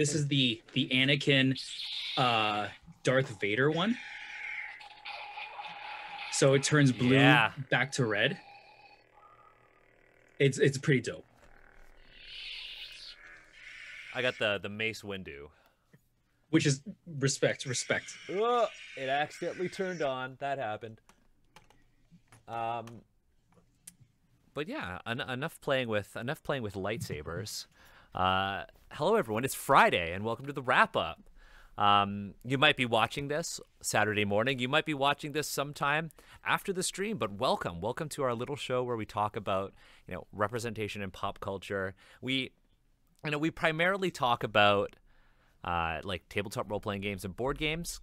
This is the Anakin Darth Vader one. So it turns blue back to red. It's pretty dope. I got the Mace Windu. Which is respect. Oh, it accidentally turned on. That happened. But yeah, enough playing with lightsabers. Hello everyone, it's Friday and welcome to the wrap up. You might be watching this Saturday morning. You might be watching this sometime after the stream, but welcome to our little show where we talk about, representation in pop culture. We primarily talk about like tabletop role-playing games and board games,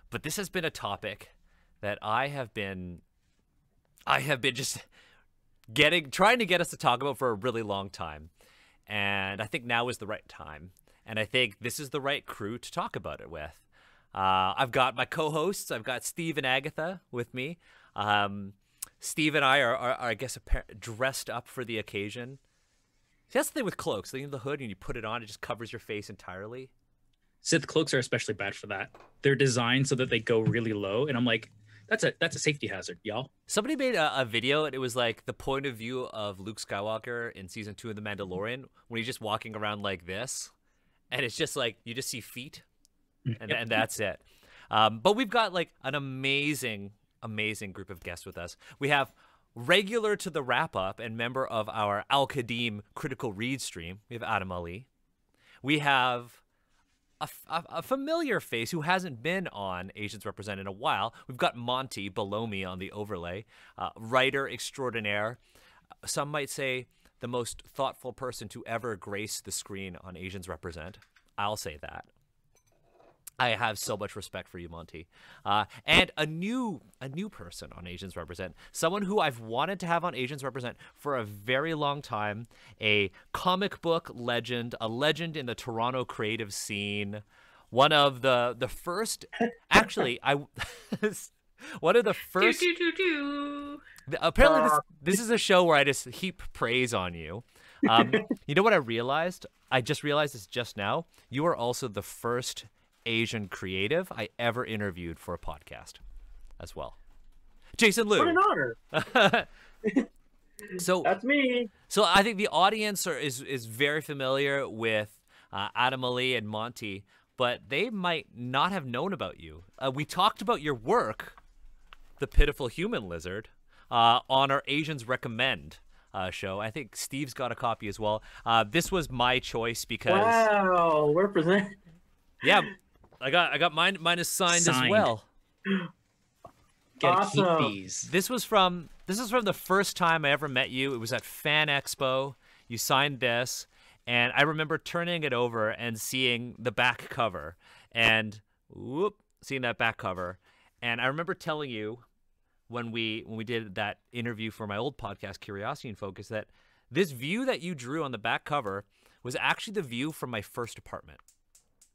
but this has been a topic that I have been just trying to get us to talk about for a really long time, and I think now is the right time, and I think this is the right crew to talk about it with. I've got my co-hosts. I've got Steve and Agatha with me. Steve and I are I guess dressed up for the occasion. See, that's the thing with cloaks. They have the hood and you put it on, it just covers your face entirely. Sith cloaks are especially bad for that. They're designed so that they go really low, and I'm like, that's a safety hazard, y'all. Somebody made a video, and it was like the point of view of Luke Skywalker in season 2 of The Mandalorian when he's just walking around like this, and it's just like you just see feet, and that's it. But we've got like an amazing group of guests with us. We have regular to the wrap up and member of our Al Qadim Critical Read stream. We have Adam Ali. We have a familiar face who hasn't been on Asians Represent in a while. We've got Monty below me on the overlay, writer extraordinaire. Some might say the most thoughtful person to ever grace the screen on Asians Represent. I'll say that. I have so much respect for you, Monty. And a new person on Asians Represent, someone who I've wanted to have on Asians Represent for a very long time, a comic book legend, a legend in the Toronto creative scene, one of the first, actually, one of the first, apparently this is a show where I just heap praise on you. You know what I realized? I just realized this just now. You are also the first Asian creative I ever interviewed for a podcast as well. Jason Liu. What an honor. So that's me. So I think the audience is very familiar with Adam Ali and Monty, but they might not have known about you. We talked about your work, The Pitiful Human Lizard, on our Asians Recommend show. I think Steve's got a copy as well. This was my choice because represent. Yeah, I got mine. Mine is signed as well. Gotta keep these. This was from the first time I ever met you. It was at Fan Expo. You signed this, and I remember turning it over and seeing the back cover, and seeing that back cover. And I remember telling you when we did that interview for my old podcast, Curiosity and Focus, that this view that you drew on the back cover was actually the view from my first apartment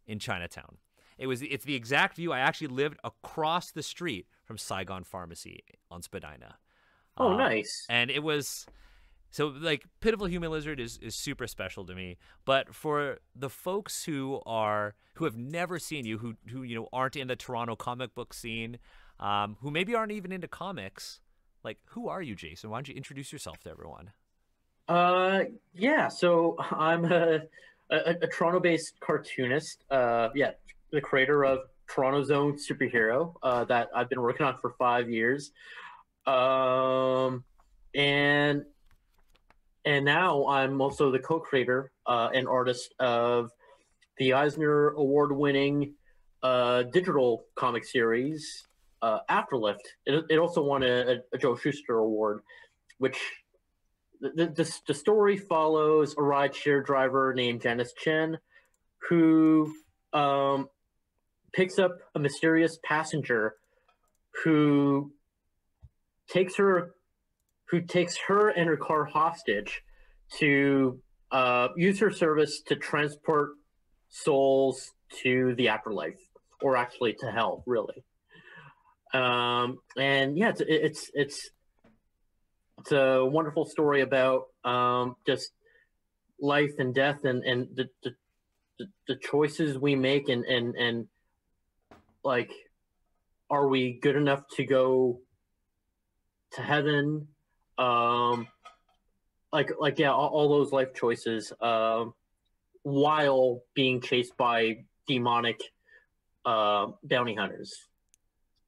in Chinatown. It's the exact view. I actually lived across the street from Saigon Pharmacy on Spadina. Oh, nice. And it was, so like Pitiful Human Lizard is super special to me. But for the folks who have never seen you, who aren't in the Toronto comic book scene, who maybe aren't even into comics, like, who are you, Jason? Why don't you introduce yourself to everyone? Yeah. So I'm a Toronto-based cartoonist. The creator of Toronto's Own Superhero that I've been working on for 5 years, and now I'm also the co-creator and artist of the Eisner Award-winning digital comic series Afterlift. It also won a Joe Shuster Award, which the story follows a rideshare driver named Janice Chen, who picks up a mysterious passenger who takes her and her car hostage to use her service to transport souls to the afterlife, or actually to hell, really. And yeah, it's a wonderful story about just life and death and the choices we make, and like, are we good enough to go to heaven? Like yeah, all those life choices, while being chased by demonic bounty hunters.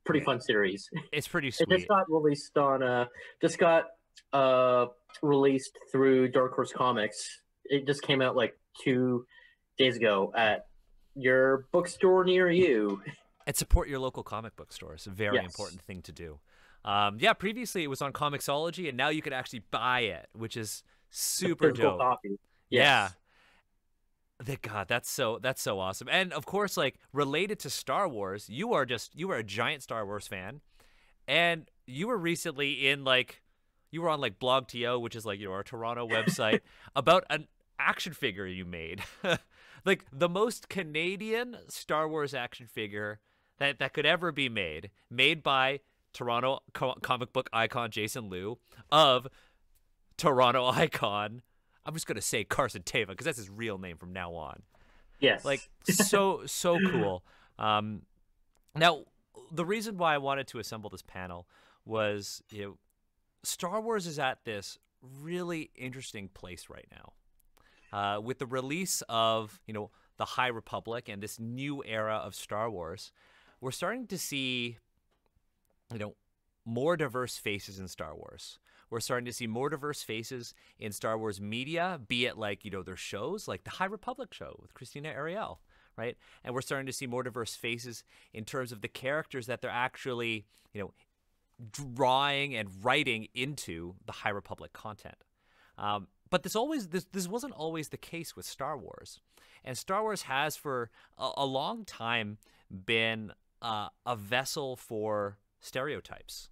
Pretty fun series. It's pretty It sweet. just got released on released through Dark Horse Comics. It just came out like 2 days ago at your bookstore near you. And support your local comic book store. It's a very Yes. important thing to do. Yeah, previously it was on Comixology, and now you can actually buy it, which is super Physical dope. copy. Yeah. Yes. God, that's so awesome. And of course, like, related to Star Wars, you are a giant Star Wars fan, and you were recently in you were on like BlogTO, which is like our Toronto website, about an action figure you made, like the most Canadian Star Wars action figure that could ever be made by Toronto comic book icon Jason Liu of Toronto icon. I'm just gonna say Carson Teva because that's his real name from now on. Yes. Like, so cool. Now, the reason why I wanted to assemble this panel was, Star Wars is at this really interesting place right now. With the release of, the High Republic and this new era of Star Wars, we're starting to see, more diverse faces in Star Wars. We're starting to see more diverse faces in Star Wars media, be it like, their shows, like the High Republic show with Christina Ariel, right? And we're starting to see more diverse faces in terms of the characters that they're actually, drawing and writing into the High Republic content. But this wasn't always the case with Star Wars. And Star Wars has for a long time been a vessel for stereotypes.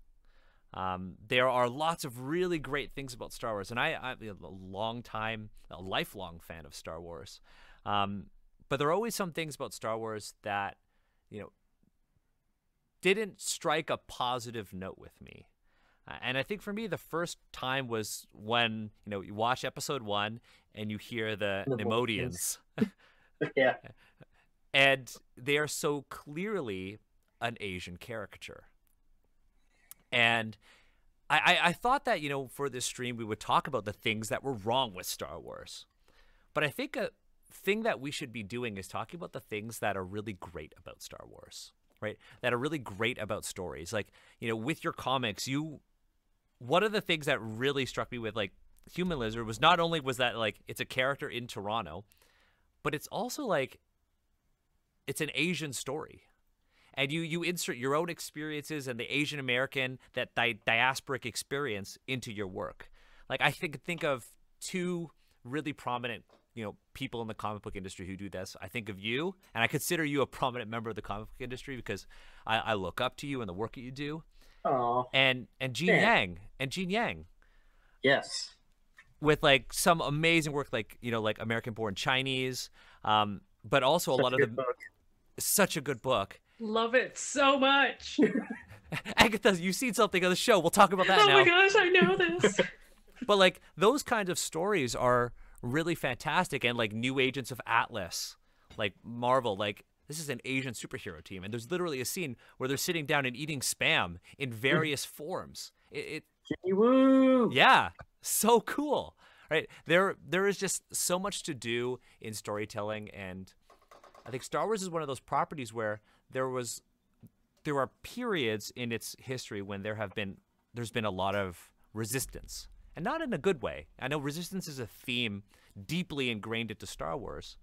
There are lots of really great things about Star Wars, and I'm a lifelong fan of Star Wars. But there are always some things about Star Wars that, didn't strike a positive note with me. And I think for me, the first time was when, you watch episode 1 and you hear the Nemodians. Yeah. And they are so clearly an Asian caricature. And I thought that, for this stream, we would talk about the things that were wrong with Star Wars. But I think a thing that we should be doing is talking about the things that are really great about Star Wars, right? That are really great about stories. Like, with your comics, one of the things that really struck me with, like, Human Lizard was not only was that, like, it's a character in Toronto, but it's also, like, it's an Asian story. And you insert your own experiences and the Asian American, that diasporic experience into your work. Like, I think of 2 really prominent, people in the comic book industry who do this. I think of you, and I consider you a prominent member of the comic book industry because I look up to you and the work that you do. Aww. And Gene Yang. Yes. With like some amazing work, like like American Born Chinese, but also Such a lot of the book. such a good book. Love it so much. Agatha, you've seen something on the show. We'll talk about that Oh now. my gosh, I know this. But like those kinds of stories are really fantastic, and like New Agents of Atlas, like Marvel, like this is an Asian superhero team, and there's literally a scene where they're sitting down and eating spam in various forms. Woo! Yeah, so cool, right? There is just so much to do in storytelling, and I think Star Wars is one of those properties where there are periods in its history when there's been a lot of resistance, and not in a good way. I know resistance is a theme deeply ingrained into Star Wars.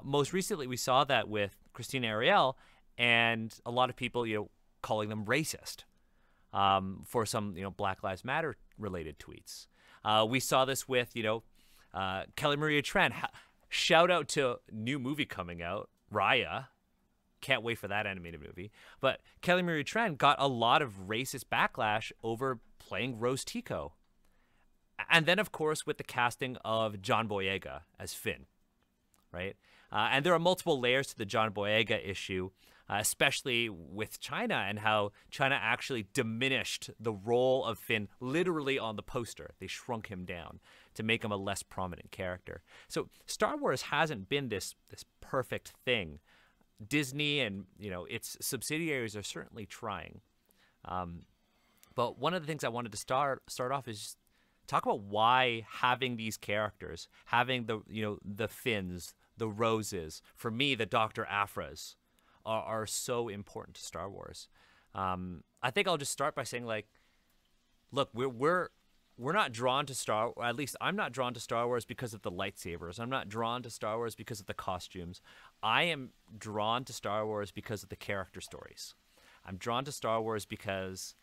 Most recently, we saw that with Christina Ariel and a lot of people, calling them racist for some, Black Lives Matter related tweets. We saw this with, Kelly Maria Tran. Shout out to new movie coming out, Raya. Can't wait for that animated movie. But Kelly Marie Tran got a lot of racist backlash over playing Rose Tico. And then, of course, with the casting of John Boyega as Finn, right? And there are multiple layers to the John Boyega issue. especially with China and how China actually diminished the role of Finn literally on the poster. They shrunk him down to make him a less prominent character. So Star Wars hasn't been this perfect thing. Disney and its subsidiaries are certainly trying. But one of the things I wanted to start off is just talk about why having these characters, having the Finns, the Roses, for me the Dr. Afras, are so important to Star Wars. I think I'll just start by saying, like, look, we're not drawn to or at least I'm not drawn to Star Wars because of the lightsabers. I'm not drawn to Star Wars because of the costumes. I am drawn to Star Wars because of the character stories. I'm drawn to Star Wars because,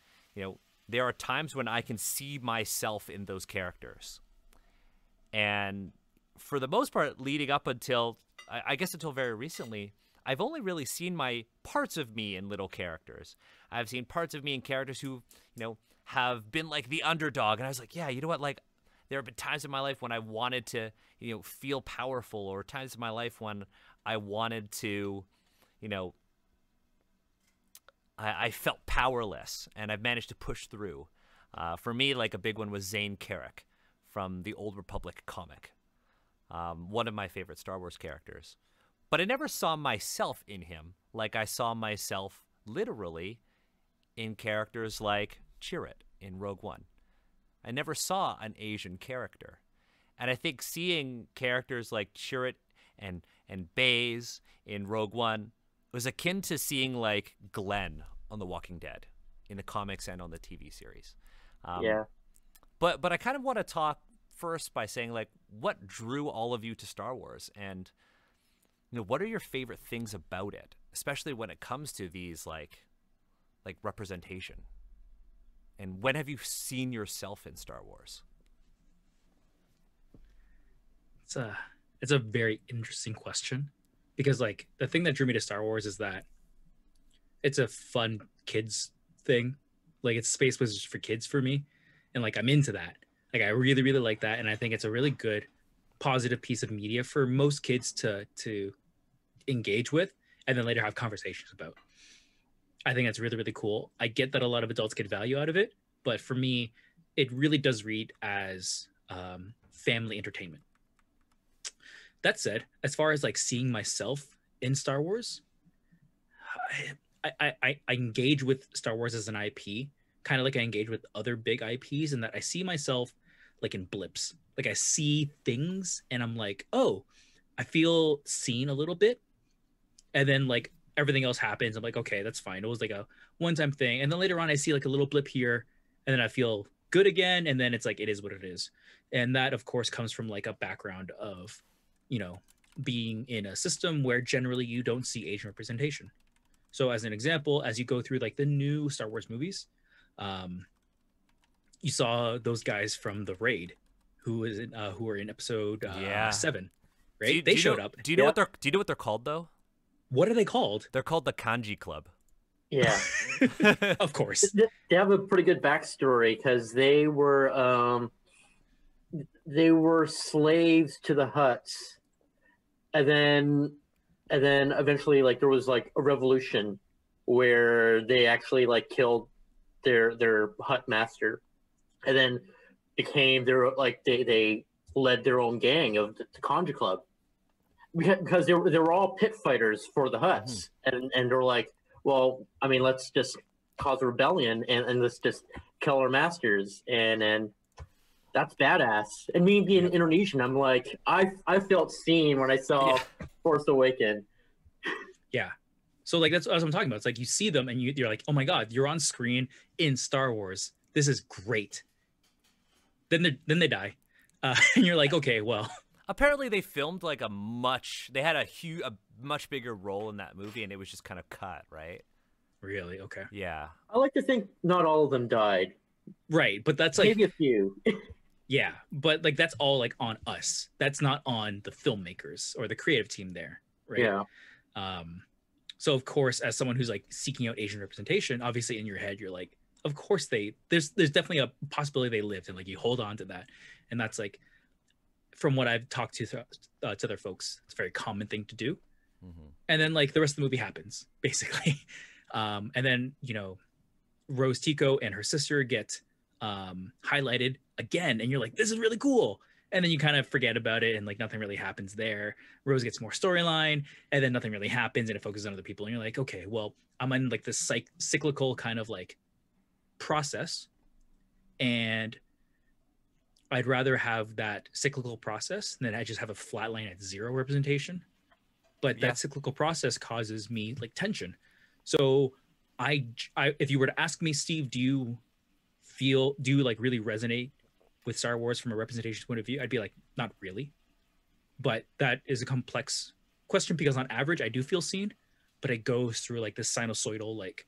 there are times when I can see myself in those characters. And for the most part, leading up until, I guess until very recently, I've only really seen my parts of me in little characters. I've seen parts of me in characters who, have been like the underdog. And I was like, yeah, you know what? Like, there have been times in my life when I wanted to, feel powerful, or times in my life when I wanted to, I felt powerless, and I've managed to push through. For me, like, a big one was Zane Carrick from the Old Republic comic. One of my favorite Star Wars characters. But I never saw myself in him like I saw myself literally in characters like Chirrut in Rogue One. I never saw an Asian character. And I think seeing characters like Chirrut and Baze in Rogue One was akin to seeing, like, Glenn on The Walking Dead in the comics and on the TV series. Yeah. But I kind of want to talk first by saying, like, what drew all of you to Star Wars? And, what are your favorite things about it? Especially when it comes to these, like representation. And when have you seen yourself in Star Wars? It's a very interesting question, because, like, the thing that drew me to Star Wars is that it's a fun kids thing. Like, it's space wizards for kids for me, and, like, I'm into that. Like, I really, really like that, and I think it's a really good, positive piece of media for most kids to engage with, and then later have conversations about. I think that's really, really cool. I get that a lot of adults get value out of it, but for me, it really does read as family entertainment. That said, as far as, like, seeing myself in Star Wars, I engage with Star Wars as an IP, kind of like I engage with other big IPs, in that I see myself, like, in blips. Like, I see things and I'm like, oh, I feel seen a little bit. And then, like, everything else happens. I'm like, okay, that's fine. It was like a one-time thing. And then later on, I see, like, a little blip here, and then I feel good again. And then it's like, it is what it is. And that, of course, comes from, like, a background of, being in a system where generally you don't see Asian representation. So as an example, as you go through, like, the new Star Wars movies, you saw those guys from the Raid who were in episode 7, right? They showed up. Do you know what they're called, though? What are they called? They're called the Kanji Club. Yeah. Of course. They have a pretty good backstory, because they were slaves to the Hutts, and then eventually, like, there was, like, a revolution where they actually, like, killed their Hutt master, and then they led their own gang of the Kanji Club, because they were all pit fighters for the Hutts, and they're like, well, I mean, let's just cause a rebellion and let's just kill our masters, and that's badass. And me being Indonesian, I'm like, I felt seen when I saw Force Awakens. Yeah. So, like, that's what I'm talking about. It's like you see them and you're like, oh my God, you're on screen in Star Wars. This is great. Then they die. And you're like, okay, well. Apparently they filmed, like, they had a much bigger role in that movie, and it was just kind of cut, right? Really? Okay. Yeah. I like to think not all of them died. Right, but that's, like, maybe a few. Yeah, but, like, that's all, like, on us. That's not on the filmmakers or the creative team there, right? Yeah. So of course, as someone who's, like, seeking out Asian representation, obviously in your head you're like, of course there's definitely a possibility they lived, and, like, you hold on to that, and that's, like, from what I've talked to other folks, it's a very common thing to do. and then like the rest of the movie happens basically. And then Rose Tico and her sister get highlighted again, and you're like, this is really cool. And then you kind of forget about it, and like nothing really happens there. Rose gets more storyline, and then nothing really happens, and it focuses on other people. And you're like, okay, well, I'm in like this cyclical kind of like process, and I'd rather have that cyclical process than I just have a flat line at zero representation. But that cyclical process causes me like tension. So I if you were to ask me, Steve, do you like really resonate with Star Wars from a representation point of view? I'd be like, not really. But that is a complex question, because on average I do feel seen, but it goes through like this sinusoidal like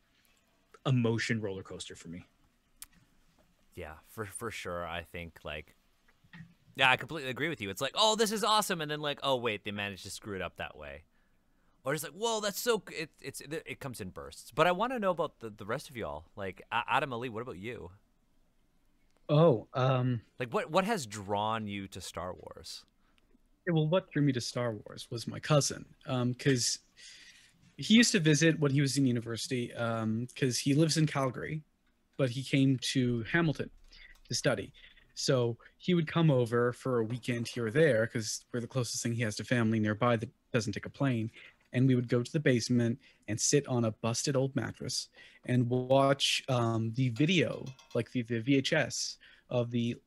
emotion roller coaster for me. Yeah, for sure. I think like, yeah, I completely agree with you. It's like, oh, this is awesome, and then like, oh wait, they managed to screw it up that way. Or it's like, whoa, that's so. It comes in bursts. But I want to know about the rest of y'all. Like Adam, Ali, what about you? Oh, like what has drawn you to Star Wars? well, what drew me to Star Wars was my cousin, because he used to visit when he was in university, because he lives in Calgary, but he came to Hamilton to study. So he would come over for a weekend here or there, because we're the closest thing he has to family nearby that doesn't take a plane. And we would go to the basement and sit on a busted old mattress and watch the video, like the VHS of the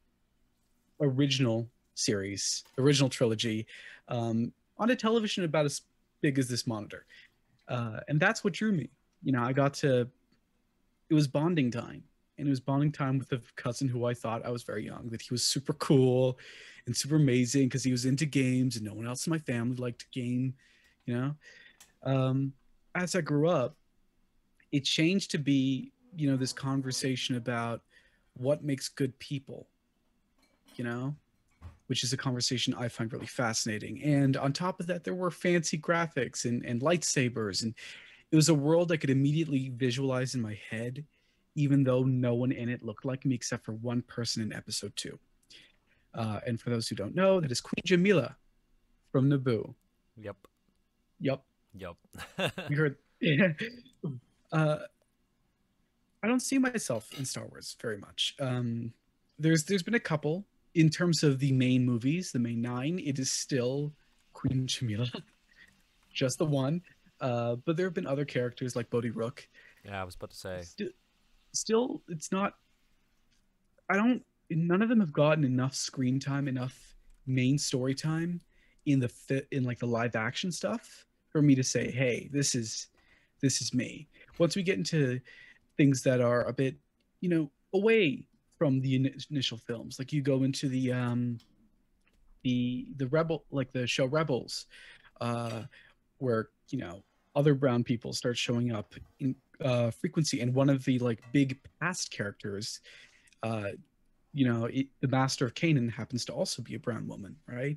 original series, original trilogy, on a television about as big as this monitor. And that's what drew me. It was bonding time. And it was bonding time with a cousin who I thought, I was very young, that he was super cool and super amazing because he was into games and no one else in my family liked to game, As I grew up, it changed to be, this conversation about what makes good people, which is a conversation I find really fascinating. And on top of that, there were fancy graphics and lightsabers. And it was a world I could immediately visualize in my head, even though no one in it looked like me except for one person in episode 2. And for those who don't know, that is Queen Jamila from Naboo. Yep. You heard. Yeah. I don't see myself in Star Wars very much. There's been a couple in terms of the main movies, the main 9. It is still Queen Jamila, just the one. But there have been other characters like Bodhi Rook. Yeah, I was about to say. Still, it's not. None of them have gotten enough screen time, enough main story time in like the live action stuff for me to say, hey, this is me. Once we get into things that are a bit, away from the initial films, like you go into the Rebel, like the show Rebels, where other brown people start showing up in frequency, and one of the like big past characters, the Master of Kanan happens to also be a brown woman, right?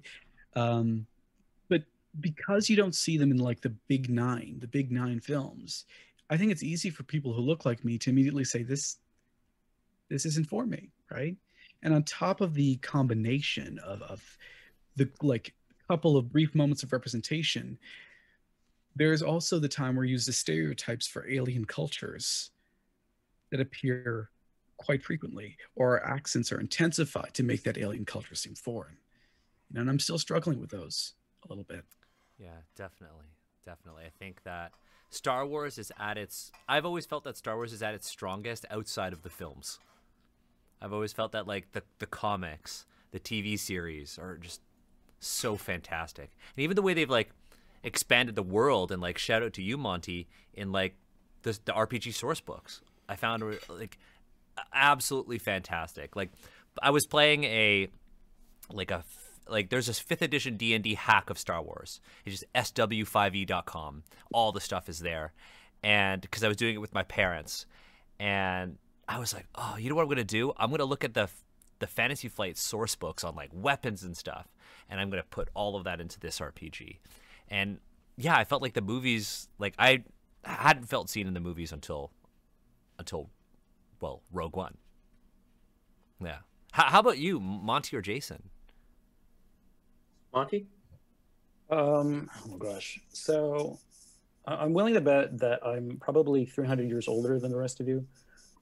But because you don't see them in like the big nine films, I think it's easy for people who look like me to immediately say this isn't for me, right? And on top of the combination of the like couple of brief moments of representation, there's also the time where you use the stereotypes for alien cultures that appear quite frequently, or our accents are intensified to make that alien culture seem foreign. And I'm still struggling with those a little bit. Yeah, definitely. I think that Star Wars is I've always felt that Star Wars is at its strongest outside of the films. I've always felt that like the comics, the TV series are just so fantastic. And even the way they've like expanded the world, and like shout out to you, Monty, in like the RPG source books, I found like absolutely fantastic. Like I was playing there's this 5th edition D&D hack of Star Wars. It's just sw5e.com. All the stuff is there. And because I was doing it with my parents, and I was like, oh, you know what I'm going to do? I'm going to look at the Fantasy Flight source books on like weapons and stuff, and I'm going to put all of that into this RPG. And yeah, I felt like the movies, like I hadn't felt seen in the movies until well, Rogue One. Yeah. How about you, Monty or Jason? Monty? Oh gosh. So I'm willing to bet that I'm probably 300 years older than the rest of you.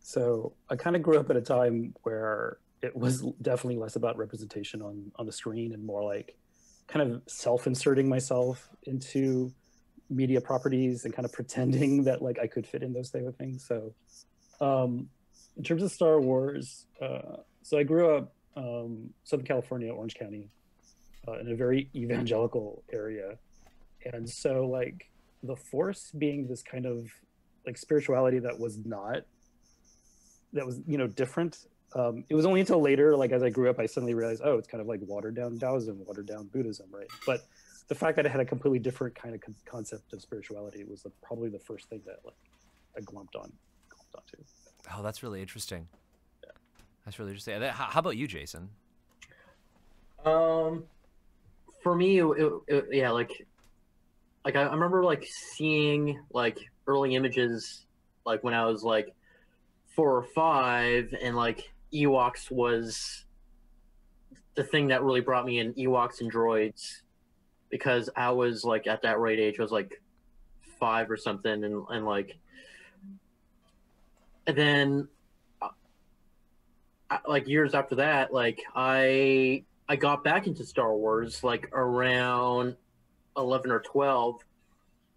So I kind of grew up at a time where it was definitely less about representation on the screen and more like kind of self-inserting myself into media properties and kind of pretending that like I could fit in those type of things. So in terms of Star Wars, so I grew up Southern California, Orange County, in a very evangelical area. And so like the Force being this kind of like spirituality that was you know, different. It was only until later, like as I grew up, I suddenly realized, oh, it's kind of like watered down Taoism, watered down Buddhism, right? But the fact that it had a completely different kind of concept of spirituality was probably the first thing that like I glommed onto. Oh, that's really interesting. Yeah. That's really interesting. And how about you, Jason? For me, yeah, like I remember like seeing like early images like when I was like 4 or 5, and like Ewoks was the thing that really brought me in, Ewoks and droids, because I was like at that right age, I was like 5 or something, and like, and then like years after that, like I got back into Star Wars like around 11 or 12,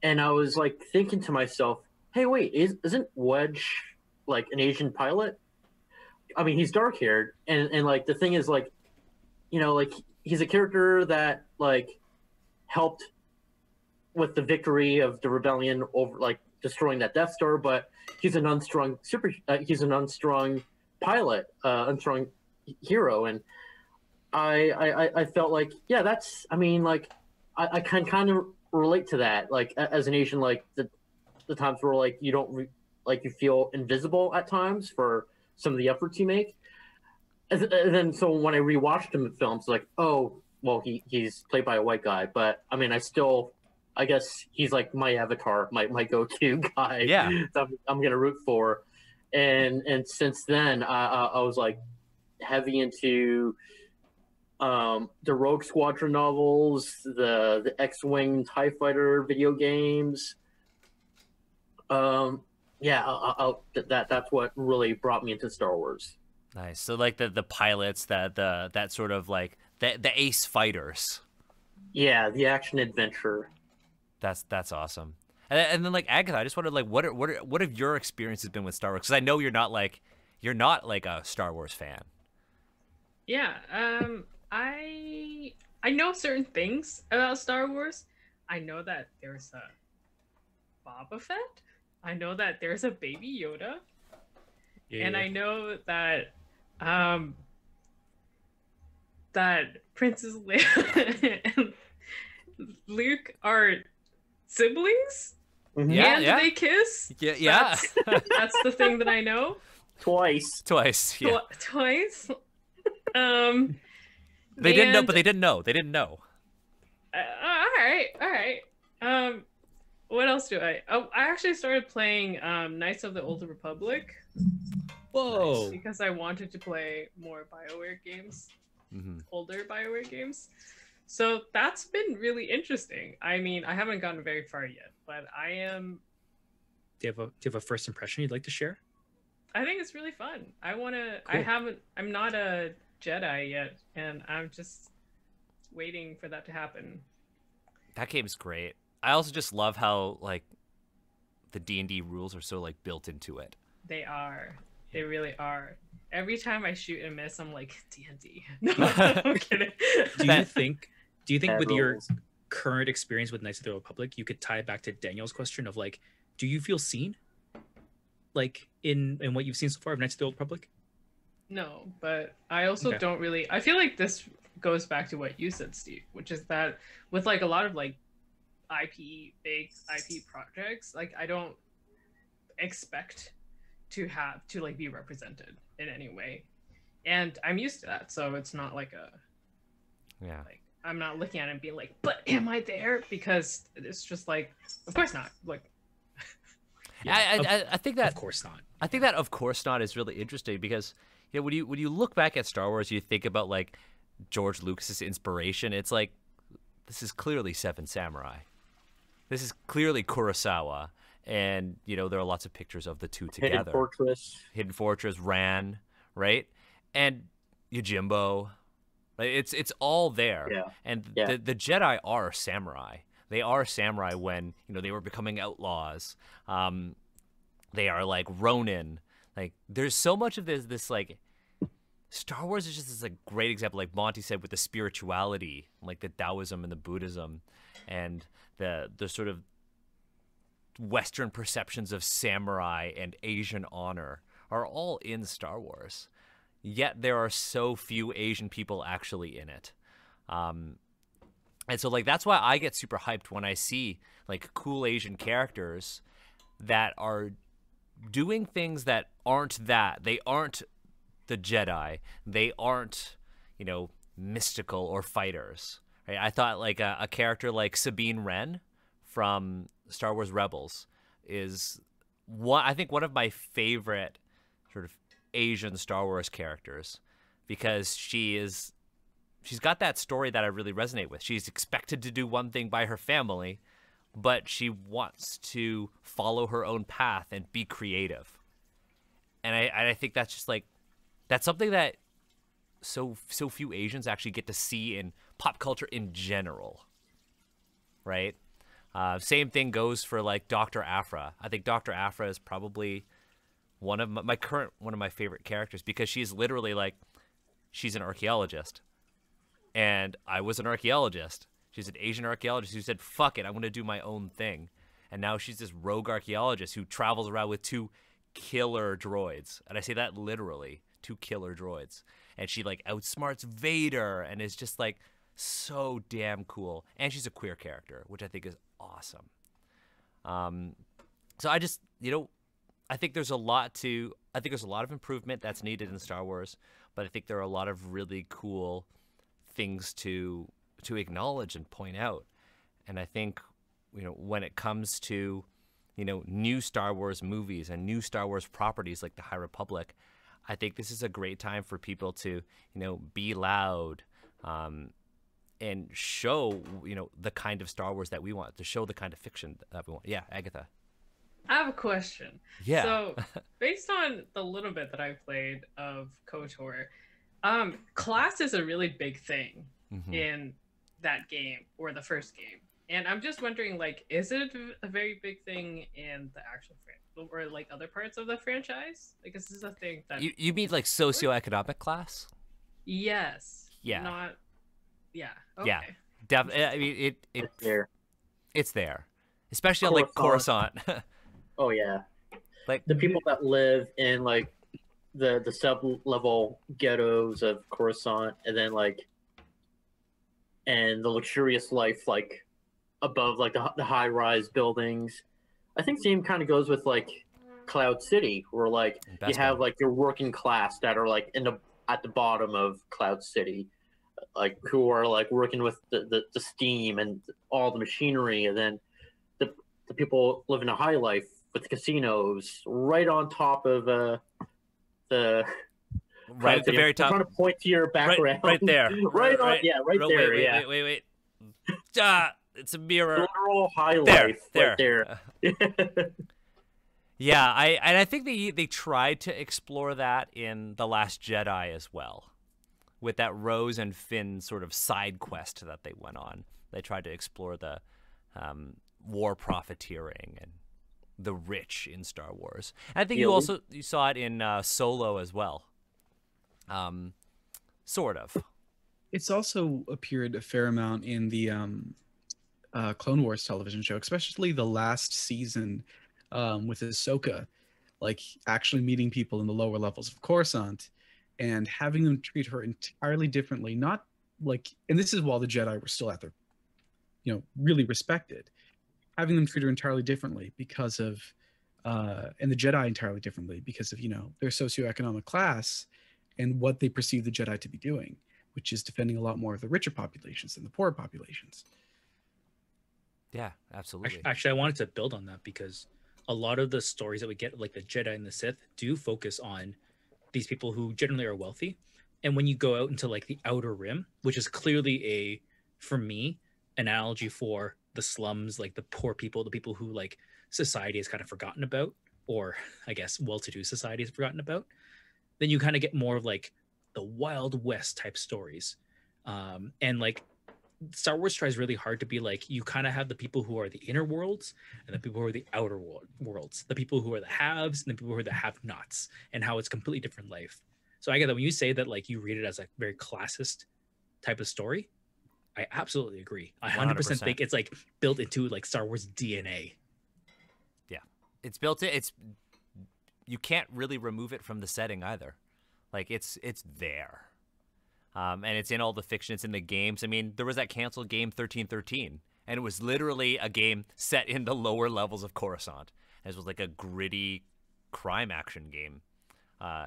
and I was like thinking to myself, hey, wait, isn't Wedge like an Asian pilot? I mean, he's dark haired, and like the thing is, like, you know, like he's a character that like helped with the victory of the rebellion over like destroying that Death Star, but he's an unstrung he's an unstrung pilot, unstrung hero, and I felt like, yeah, that's, I mean, like I can kind of relate to that, like as an Asian, like the times where like you don't like you feel invisible at times for some of the efforts you make. And then so when I rewatched him in films, like, oh, well, he's played by a white guy, but I mean, I guess he's like my avatar, my go-to guy. Yeah. that I'm gonna root for. And since then, I was like heavy into the Rogue Squadron novels, the X-Wing TIE Fighter video games. Yeah, that's what really brought me into Star Wars. Nice. So like the pilots, that sort of like the ace fighters. Yeah, the action adventure. That's awesome. And then like Agatha, I just wondered like what have your experiences been with Star Wars? Because I know you're not like a Star Wars fan. Yeah. I know certain things about Star Wars. I know that there's a Boba Fett. I know that there's a Baby Yoda. Yeah. And I know that that Princess Leia and Luke are siblings. Mm-hmm. Yeah, and they kiss. Yeah. That's the thing that I know. Twice. Yeah. Twice. They didn't know, but they didn't know. They didn't know. All right. What else do I? Oh, I actually started playing Knights of the Old Republic. Whoa! Because I wanted to play more BioWare games, older BioWare games. So that's been really interesting. I mean, I haven't gotten very far yet, but I am. Do you have a first impression you'd like to share? I think it's really fun. I want to. Cool. I'm not a Jedi yet, and I'm just waiting for that to happen. That game's great. I also just love how like the D&D rules are so like built into it. They are. They really are. Every time I shoot and miss, I'm like, D&D. No, I'm kidding. Do you think with your current experience with Knights of the Republic, you could tie it back to Daniel's question of like, do you feel seen? Like in what you've seen so far of Knights of the Old Republic? No, but I also don't really. I feel like this goes back to what you said, Steve, which is that with like a lot of like big IP projects, like I don't expect to like be represented in any way, and I'm used to that, so it's not like like I'm not looking at it and being like, but am I there? Because it's just like, of course not. Like, I think that of course not. I think that of course not is really interesting because when you look back at Star Wars, you think about like George Lucas's inspiration. It's like this is clearly Seven Samurai. This is clearly Kurosawa. And, you know, there are lots of pictures of the two together. Hidden Fortress, Ran, right? And Yojimbo. It's all there. Yeah. And Yeah. the Jedi are samurai. They are samurai when, you know, they were becoming outlaws. They are like Ronin. Like, there's so much of this like, Star Wars is just this like great example, like Monty said, with the spirituality, like the Taoism and the Buddhism, and the sort of Western perceptions of samurai and Asian honor are all in Star Wars. Yet there are so few Asian people actually in it. And so like that's why I get super hyped when I see like cool Asian characters that are doing things that aren't that. They aren't the Jedi. They aren't, you know, mystical or fighters. Right? I thought like a character like Sabine Wren from Star Wars Rebels is I think one of my favorite sort of Asian Star Wars characters, because she's got that story that I really resonate with. She's expected to do one thing by her family, but she wants to follow her own path and be creative. And I think that's just like, that's something that so few Asians actually get to see in pop culture in general, right? Same thing goes for like Dr. Aphra. I think Dr. Aphra is probably one of my favorite characters, because she's literally like, she's an archaeologist, and I was an archaeologist. She's an Asian archaeologist who said, fuck it, I'm going to do my own thing. And now she's this rogue archaeologist who travels around with 2 killer droids. And I say that literally, 2 killer droids. And she like outsmarts Vader and is just like so damn cool. And she's a queer character, which I think is awesome. So I just, you know, I think there's a lot of improvement that's needed in Star Wars, but I think there are a lot of really cool things to acknowledge and point out. And I think, you know, when it comes to, you know, new Star Wars movies and new Star Wars properties like the High Republic, I think this is a great time for people to, you know, be loud, and show, you know, the kind of Star Wars that we want, to show the kind of fiction that we want. Yeah, Agatha. I have a question. Yeah. So, based on the little bit that I played of KOTOR, class is a really big thing in that game, or the first game. And I'm just wondering, like, is it a very big thing in the actual franchise, or like other parts of the franchise? Like, is this a thing that you mean like socioeconomic class? Yes. Yeah. Not. Yeah. Okay. Yeah. I mean, it's there, especially on like Coruscant. Coruscant. Oh yeah, like the people that live in like the sub-level ghettos of Coruscant, and then like, and the luxurious life like above like the high-rise buildings. I think same kind of goes with like Cloud City, where like you have like your working class that are like at the bottom of Cloud City, like who are like working with the steam and all the machinery, and then the people living a high life with casinos right on top of the right at the very top. I'm trying to point to your background. Right there. right there. Wait. It's a mirror. Literal high life right there. Yeah, I think they tried to explore that in The Last Jedi as well, with that Rose and Finn sort of side quest that they went on. They tried to explore the war profiteering and the rich in Star Wars. And I think you saw it in Solo as well. Sort of. It's also appeared a fair amount in the Clone Wars television show, especially the last season with Ahsoka, like actually meeting people in the lower levels of Coruscant and having them treat her entirely differently. Not like, and this is while the Jedi were still at their, you know, really respected. Having them treat her entirely differently because of, and the Jedi entirely differently because of, you know, their socioeconomic class and what they perceive the Jedi to be doing, which is defending a lot more of the richer populations than the poorer populations. Yeah, absolutely. Actually, I wanted to build on that because a lot of the stories that we get, like the Jedi and the Sith, do focus on these people who generally are wealthy. And when you go out into like the Outer Rim, which is clearly for me, analogy for the slums, like the poor people, the people who like society has kind of forgotten about, or I guess well-to-do society has forgotten about, then you kind of get more of like the Wild West type stories. And like Star Wars tries really hard to be like, you kind of have the people who are the inner worlds and the people who are the outer worlds, the people who are the haves and the people who are the have-nots, and how it's completely different life. So I get that when you say that like you read it as a very classist type of story, I absolutely agree. I 100% think it's like built into like Star Wars DNA. Yeah, it's built in. It's, you can't really remove it from the setting either. Like it's there. And it's in all the fiction. It's in the games. I mean, there was that canceled game 1313, and it was literally a game set in the lower levels of Coruscant. It was like a gritty crime action game.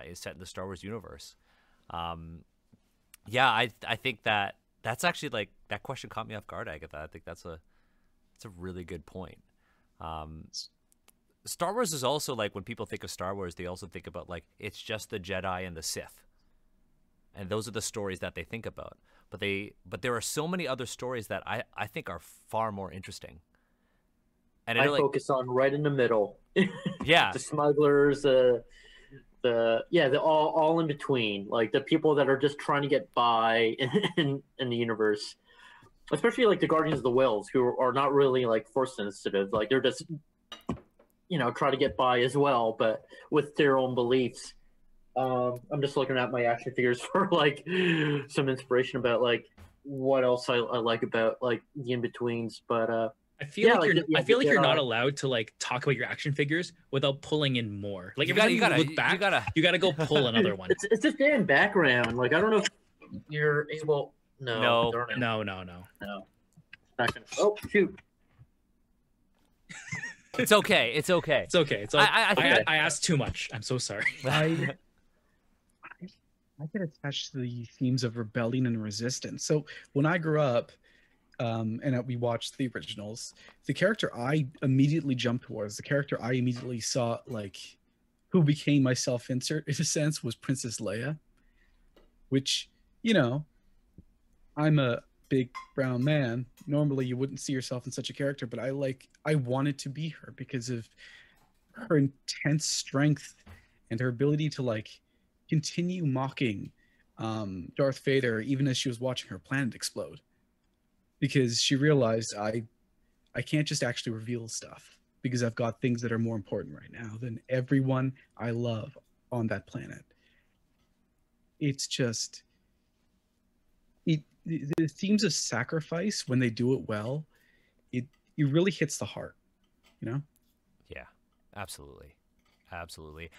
Is set in the Star Wars universe. Yeah, I think that's actually like, that question caught me off guard, Agatha. I think it's a really good point. Star Wars is also like, when people think of Star Wars, they also think about like, it's just the Jedi and the Sith. And those are the stories that they think about. But there are so many other stories that I think are far more interesting. And I focus on right in the middle. Yeah. The smugglers, the all in between, like the people that are just trying to get by in the universe, especially like the Guardians of the Wills, who are not really like force sensitive, like they're just try to get by as well, but with their own beliefs. I'm just looking at my action figures for like some inspiration about like what else I like about like the in-betweens, but I feel like you're not allowed to like talk about your action figures without pulling in more. Like every time you look back, you gotta go pull another one. It's just damn background. Like I don't know if you're able. No. No. Not gonna. Oh shoot. It's okay. It's okay. It's okay. It's okay. I asked too much. I'm so sorry. I get attached to the themes of rebellion and resistance. So when I grew up, and we watched the originals, the character I immediately jumped towards, the character I immediately saw, like, who became my self-insert, in a sense, was Princess Leia. Which, I'm a big brown man. Normally you wouldn't see yourself in such a character, but I wanted to be her because of her intense strength and her ability to like continue mocking Darth Vader even as she was watching her planet explode, because she realized I can't just actually reveal stuff because I've got things that are more important right now than everyone I love on that planet. It's just the themes of sacrifice, when they do it well, it really hits the heart, Yeah, absolutely.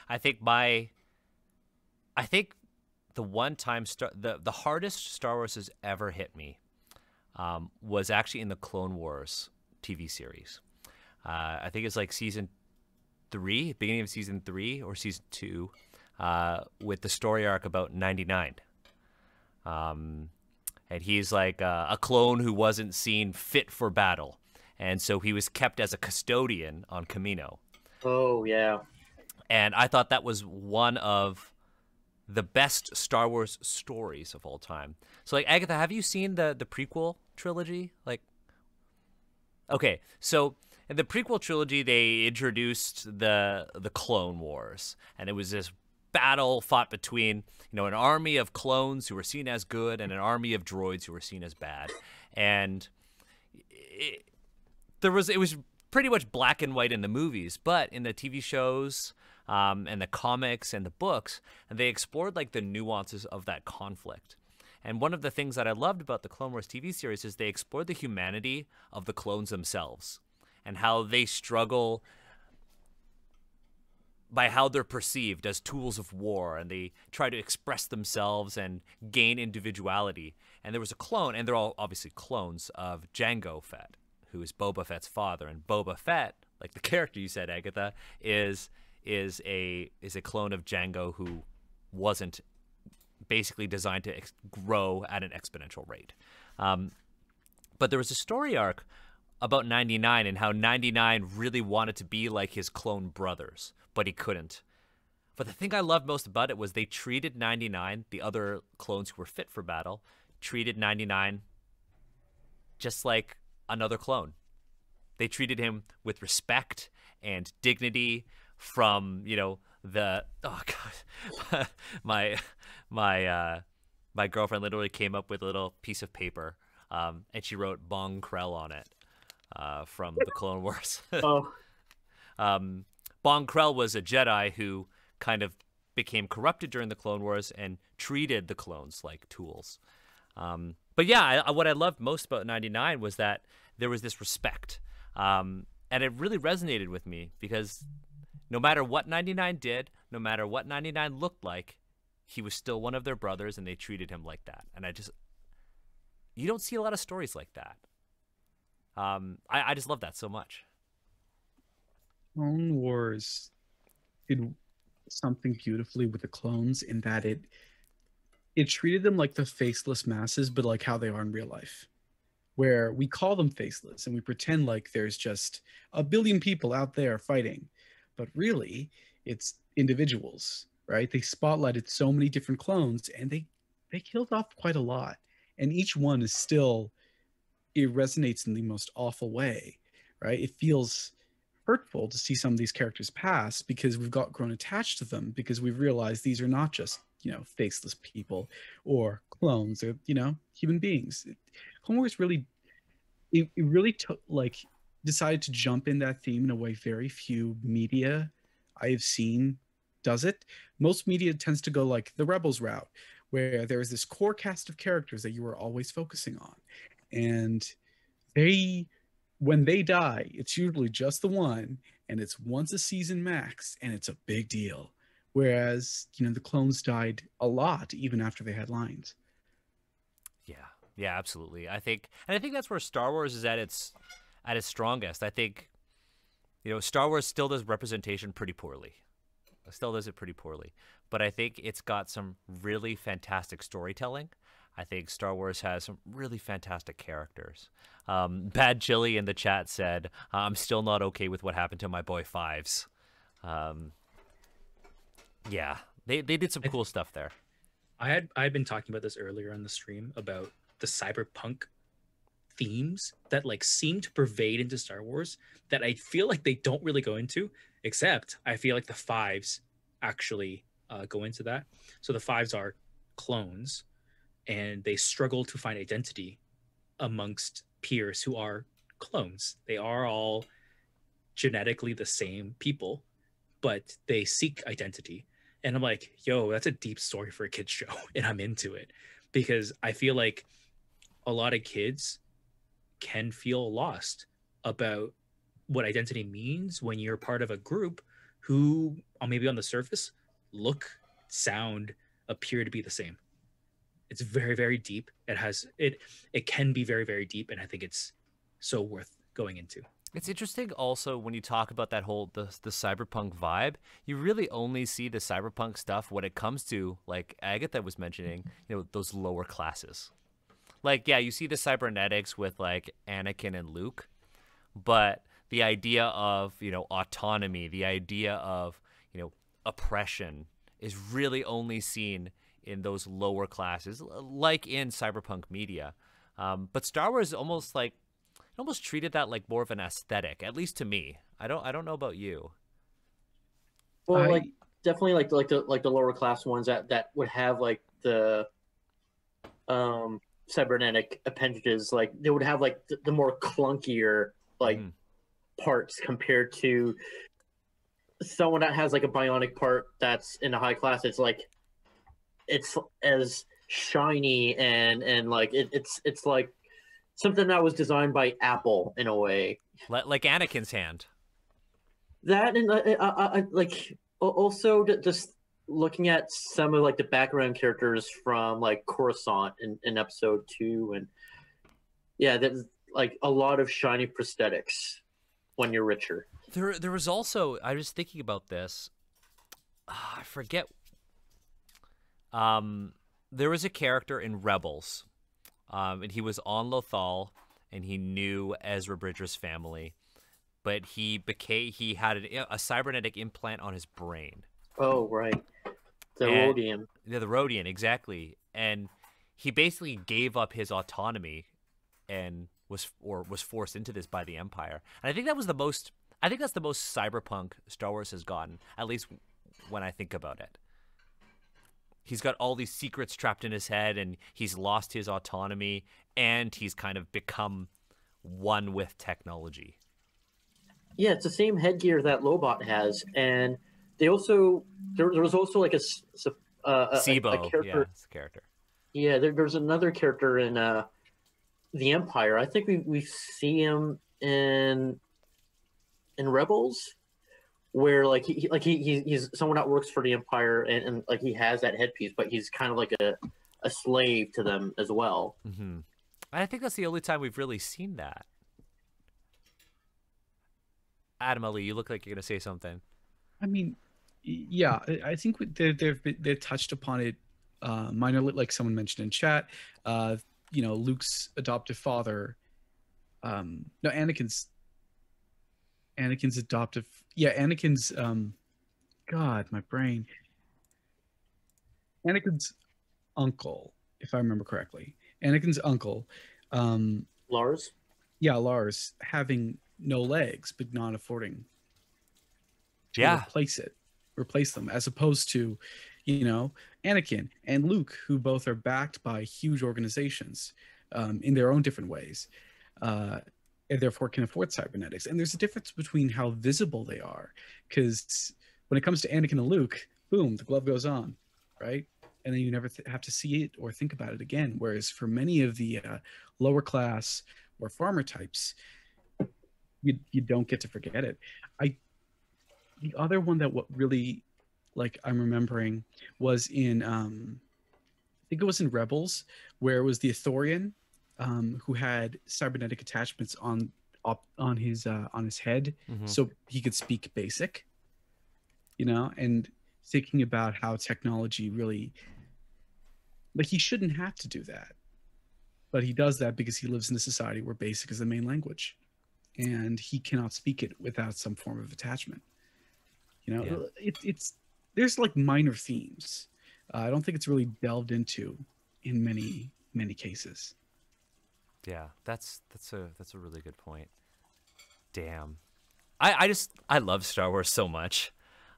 I think the one time the hardest Star Wars has ever hit me was actually in the Clone Wars TV series. I think it's like season 3, beginning of season 3 or season 2, with the story arc about 99. And he's like a clone who wasn't seen fit for battle, and so he was kept as a custodian on Kamino. Oh yeah. And I thought that was one of the best Star Wars stories of all time. So, like, Agatha, have you seen the prequel trilogy? Like, okay, so in the prequel trilogy, they introduced the Clone Wars, and it was this battle fought between an army of clones who were seen as good and an army of droids who were seen as bad, and it was pretty much black and white in the movies, but in the TV shows and the comics and the books, and they explored like the nuances of that conflict. And one of the things that I loved about the Clone Wars TV series is they explored the humanity of the clones themselves and how they struggle by how they're perceived as tools of war, and they try to express themselves and gain individuality. And there was a clone, and they're all obviously clones of Jango Fett, who is Boba Fett's father. And Boba Fett, like the character you said, Agatha, is a clone of Jango who wasn't basically designed to grow at an exponential rate. But there was a story arc about 99 and how 99 really wanted to be like his clone brothers, but he couldn't. But the thing I loved most about it was they treated 99, the other clones who were fit for battle, treated 99 just like another clone. They treated him with respect and dignity from, the my my girlfriend literally came up with a little piece of paper, and she wrote Bong Krell on it, from the Clone Wars. Oh, Bong Krell was a Jedi who kind of became corrupted during the Clone Wars and treated the clones like tools. But yeah, what I loved most about 99 was that there was this respect. And it really resonated with me because no matter what 99 did, no matter what 99 looked like, he was still one of their brothers and they treated him like that. And you don't see a lot of stories like that. I just love that so much. Clone Wars did something beautifully with the clones in that it treated them like the faceless masses, but like how they are in real life, where we call them faceless and we pretend like there's just a billion people out there fighting, but really it's individuals, right? They spotlighted so many different clones and they killed off quite a lot, and each one is still, it resonates in the most awful way, right? It feels hurtful to see some of these characters pass because we've grown attached to them, because we've realized these are not just faceless people or clones, or human beings. Clone Wars really took, like, decided to jump in that theme in a way very few media I have seen does it. Most media tends to go like the Rebels route, where there is this core cast of characters that you are always focusing on, and when they die, it's usually just the one, and it's once a season max, and it's a big deal. Whereas, the clones died a lot even after they had lines. Yeah, absolutely. I think that's where Star Wars is at its strongest. I think, Star Wars still does representation pretty poorly. It still does it pretty poorly. But I think it's got some really fantastic storytelling. I think Star Wars has some really fantastic characters. Bad Chili in the chat said, I'm still not okay with what happened to my boy Fives. Yeah, they did some cool stuff there. I had been talking about this earlier on the stream about the cyberpunk themes that like seem to pervade into Star Wars that I feel like they don't really go into, except I feel like the Fives actually go into that. So the Fives are clones, and they struggle to find identity amongst peers who are clones. They are all genetically the same people, but they seek identity. And I'm like, yo, that's a deep story for a kid's show. And I'm into it because I feel like a lot of kids can feel lost about what identity means when you're part of a group who maybe on the surface look, sound, appear to be the same. It's very, very deep. It can be very, very deep, and I think it's so worth going into. It's interesting also when you talk about that whole the cyberpunk vibe, you really only see the cyberpunk stuff when it comes to, like Agatha was mentioning, those lower classes. Like, yeah, you see the cybernetics with like Anakin and Luke, but the idea of, autonomy, the idea of, oppression is really only seen in those lower classes, like in cyberpunk media. But Star Wars almost treated that like more of an aesthetic, at least to me. I don't know about you. Well, definitely like the lower class ones that would have like the cybernetic appendages, like they would have like the more clunkier parts compared to someone that has like a bionic part that's in a high class. It's like it's as shiny and like it's like something that was designed by Apple in a way, like Anakin's hand. That and like also just looking at some of like the background characters from like Coruscant in episode 2, and yeah, there's like a lot of shiny prosthetics when you're richer. There was also, I was thinking about this. I forget. There was a character in Rebels, and he was on Lothal, and he knew Ezra Bridger's family, but he had a cybernetic implant on his brain. Oh, right. The Rodian. Yeah, the Rodian, exactly. And he basically gave up his autonomy and was forced into this by the Empire. And I think that was the most. I think that's the most cyberpunk Star Wars has gotten, at least when I think about it. He's got all these secrets trapped in his head, and he's lost his autonomy, and he's kind of become one with technology. Yeah, it's the same headgear that Lobot has, and they also there was also like a Sibo, character. yeah, it's a character. Yeah, there's another character in the Empire. I think we see him in Rebels, where like he's someone that works for the Empire, and like he has that headpiece, but he's kind of like a slave to them as well. Mm-hmm. I think that's the only time we've really seen that. Adam Ali, you look like you're gonna say something. I mean, yeah, I think they've touched upon it minorly, like someone mentioned in chat. You know, Luke's adoptive father. No, Anakin's adoptive. Yeah, Anakin's. God, my brain. Anakin's uncle, if I remember correctly. Anakin's uncle. Lars. Yeah, Lars having no legs, but not affording to replace them, as opposed to, you know, Anakin and Luke, who both are backed by huge organizations in their own different ways, and therefore can afford cybernetics. And there's a difference between how visible they are, because when it comes to Anakin and Luke, boom, the glove goes on, right? And then you never have to see it or think about it again. Whereas for many of the lower class or farmer types, you don't get to forget it. The other one that what really, like, I'm remembering was in I think it was in Rebels, where it was the Ithorian who had cybernetic attachments on his head, Mm-hmm. so he could speak basic, you know, and thinking about how technology really, like, he shouldn't have to do that, but he does that because he lives in a society where basic is the main language, and he cannot speak it without some form of attachment. You know, Yeah. it's there's like minor themes. I don't think it's really delved into in many cases. Yeah, that's a really good point. Damn, I love Star Wars so much.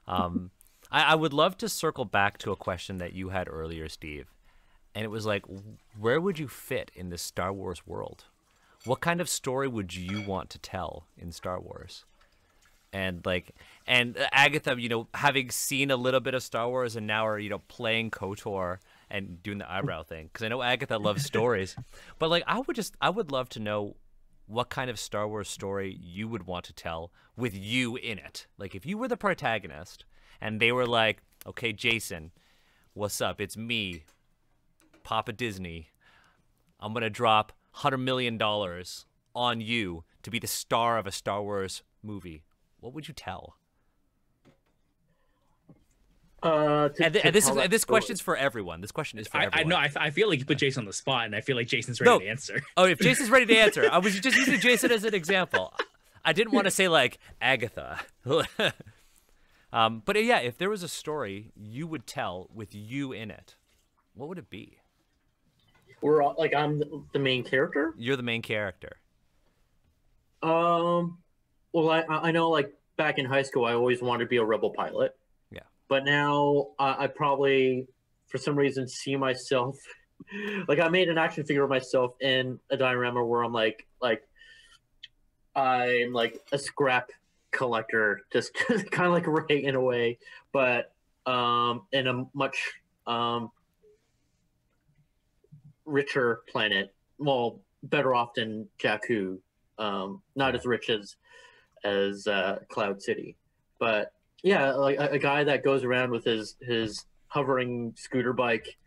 I would love to circle back to a question that you had earlier, Steve, and it was like, where would you fit in this Star Wars world? What kind of story would you want to tell in Star Wars? And Agatha, you know, having seen a little bit of Star Wars and now are, you know, playing KOTOR and doing the eyebrow thing, because I know Agatha loves stories, but like I would love to know what kind of Star Wars story you would want to tell with you in it. Like if you were the protagonist and they were like, okay, Jason, what's up? It's me, Papa Disney. I'm gonna drop $100 million on you to be the star of a Star Wars movie. What would you tell? This question's for everyone. This question is for everyone. I know. I feel like you put Jason on the spot, and I feel like Jason's ready to answer. Oh, if Jason's ready to answer, I was just using Jason as an example. I didn't want to say like Agatha. But yeah, if there was a story you would tell with you in it, what would it be? We're all, like, I'm the main character. You're the main character. Well, I know, like, back in high school, I always wanted to be a rebel pilot. Yeah. But now I probably, for some reason, see myself, like, I made an action figure of myself in a diorama where I'm I'm like a scrap collector, just kind of like Ray in a way, but in a much richer planet. Well, better off than Jakku. Not as rich as Cloud City, but yeah, like a guy that goes around with his hovering scooter bike,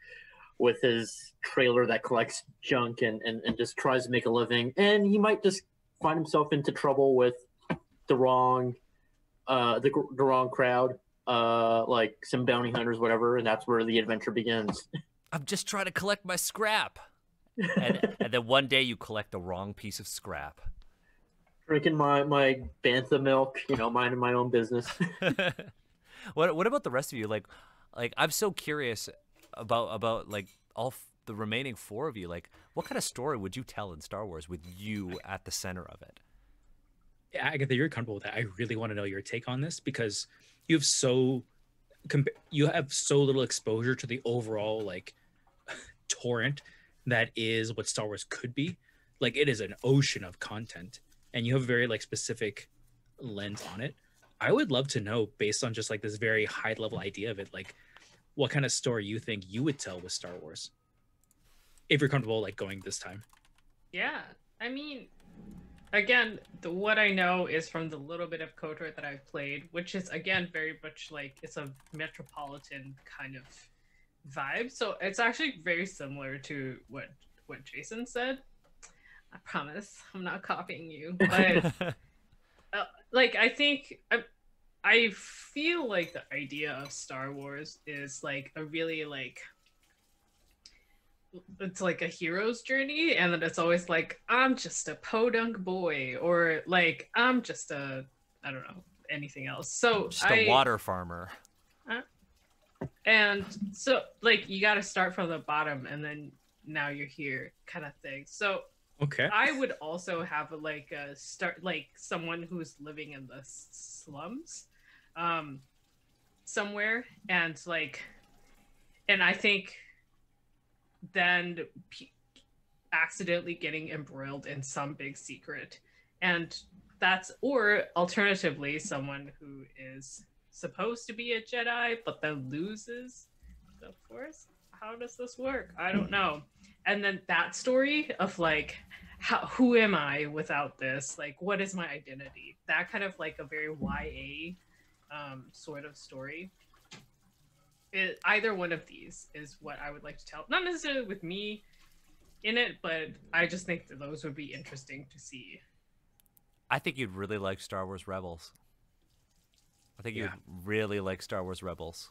with his trailer that collects junk and just tries to make a living, and he might just find himself into trouble with the wrong crowd, like some bounty hunters, whatever, and that's where the adventure begins. I'm just trying to collect my scrap, and then one day you collect the wrong piece of scrap. Drinking my bantha milk, you know, minding my own business. What about the rest of you? Like I'm so curious about like the remaining four of you, like, what kind of story would you tell in Star Wars with you at the center of it? Agatha, you're comfortable with that. I really want to know your take on this because you have you have so little exposure to the overall like torrent that is what Star Wars could be. Like it is an ocean of content, and you have a very like specific lens on it. I would love to know, based on just like this very high level idea of it, like what kind of story you think you would tell with Star Wars, if you're comfortable like going this time. Yeah, I mean, again, what I know is from the little bit of KOTOR that I've played, which is again very much like it's a metropolitan kind of vibe. So it's actually very similar to what Jason said. I promise I'm not copying you, but like I think I feel like the idea of Star Wars is like a really like it's like a hero's journey, and then it's always like I'm just a podunk boy, or like I'm just a I don't know anything else. So Just a water farmer. And so like you got to start from the bottom, and then now you're here, kind of thing. So Okay. I would also have like a start like someone who's living in the slums, somewhere, and like, and I think then accidentally getting embroiled in some big secret, and that's, or alternatively someone who is supposed to be a Jedi but then loses the Force. How does this work? I don't know. And then that story of like who am I without this, like what is my identity, that kind of like a very YA sort of story. Either one of these is what I would like to tell, not necessarily with me in it, but I just think that those would be interesting to see. I think you'd really like Star Wars Rebels. I think you'd really like Star Wars Rebels.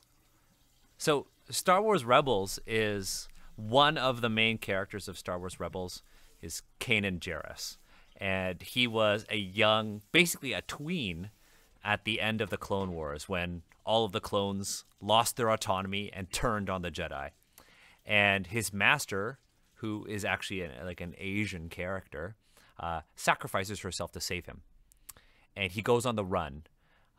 So Star Wars Rebels is one of the main characters of Star Wars Rebels is Kanan Jarrus. And he was a young, basically a tween at the end of the Clone Wars when all of the clones lost their autonomy and turned on the Jedi. And his master, who is actually like an Asian character, sacrifices herself to save him. And he goes on the run.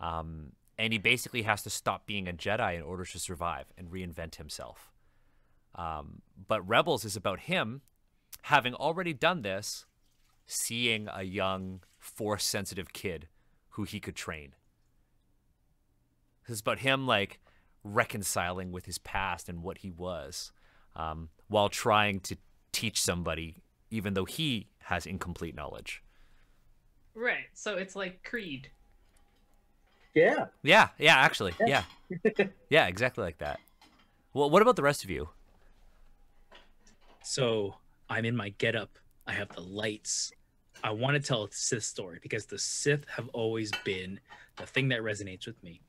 And he basically has to stop being a Jedi in order to survive and reinvent himself. But Rebels is about him having already done this, seeing a young, Force-sensitive kid who he could train. It's about him like reconciling with his past and what he was, while trying to teach somebody, even though he has incomplete knowledge. Right. So it's like Creed. Yeah. Yeah, actually. Yeah. Yeah, exactly like that. Well, what about the rest of you? So I'm in my getup. I have the lights. I want to tell a Sith story because the Sith have always been the thing that resonates with me.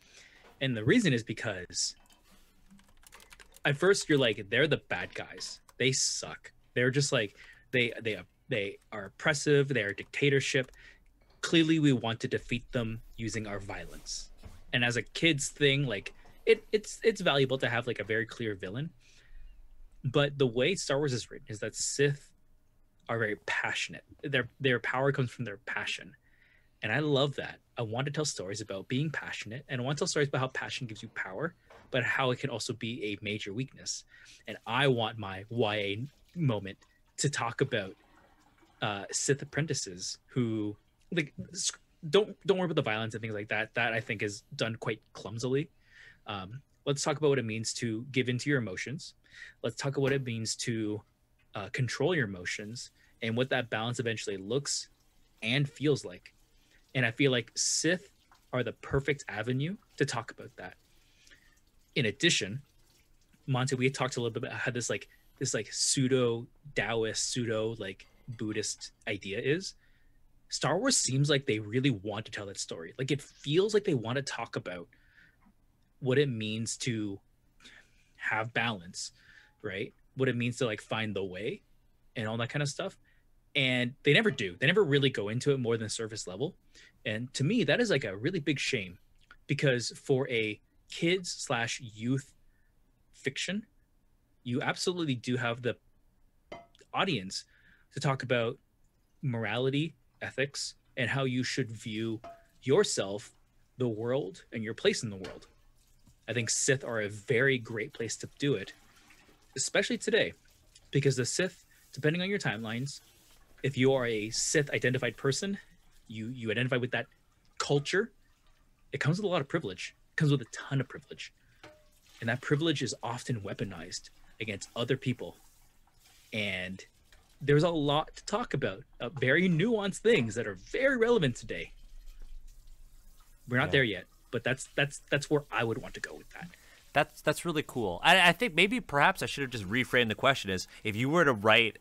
And the reason is because at first you're like, they're the bad guys. They suck. They're just like, they are oppressive. They are a dictatorship. Clearly we want to defeat them using our violence. And as a kid's thing, like it's valuable to have like a very clear villain. But the way Star Wars is written is that Sith are very passionate. Their power comes from their passion. And I love that. I want to tell stories about being passionate, and I want to tell stories about how passion gives you power, but how it can also be a major weakness. And I want my YA moment to talk about Sith apprentices who like don't worry about the violence and things like that. That I think is done quite clumsily. Let's talk about what it means to give into your emotions. Let's talk about what it means to control your emotions and what that balance eventually looks and feels like. And I feel like Sith are the perfect avenue to talk about that. In addition, Monte, we had talked a little bit about how this pseudo Taoist, pseudo like Buddhist idea is. Star Wars seems like they really want to tell that story. Like it feels like they want to talk about what it means to have balance, right? What it means to like find the way and all that kind of stuff. And they never do. They never really go into it more than surface level. And to me, that is like a really big shame, because for a kids/youth fiction, you absolutely do have the audience to talk about morality, ethics, and how you should view yourself, the world, and your place in the world. I think Sith are a very great place to do it, especially today, because the Sith, depending on your timelines, if you are a Sith identified person, you identify with that culture, it comes with a lot of privilege. It comes with a ton of privilege. And that privilege is often weaponized against other people. And there's a lot to talk about, very nuanced things that are very relevant today. We're not there yet, but that's where I would want to go with that. That's really cool. I think maybe perhaps I should have just reframed the question as, if you were to write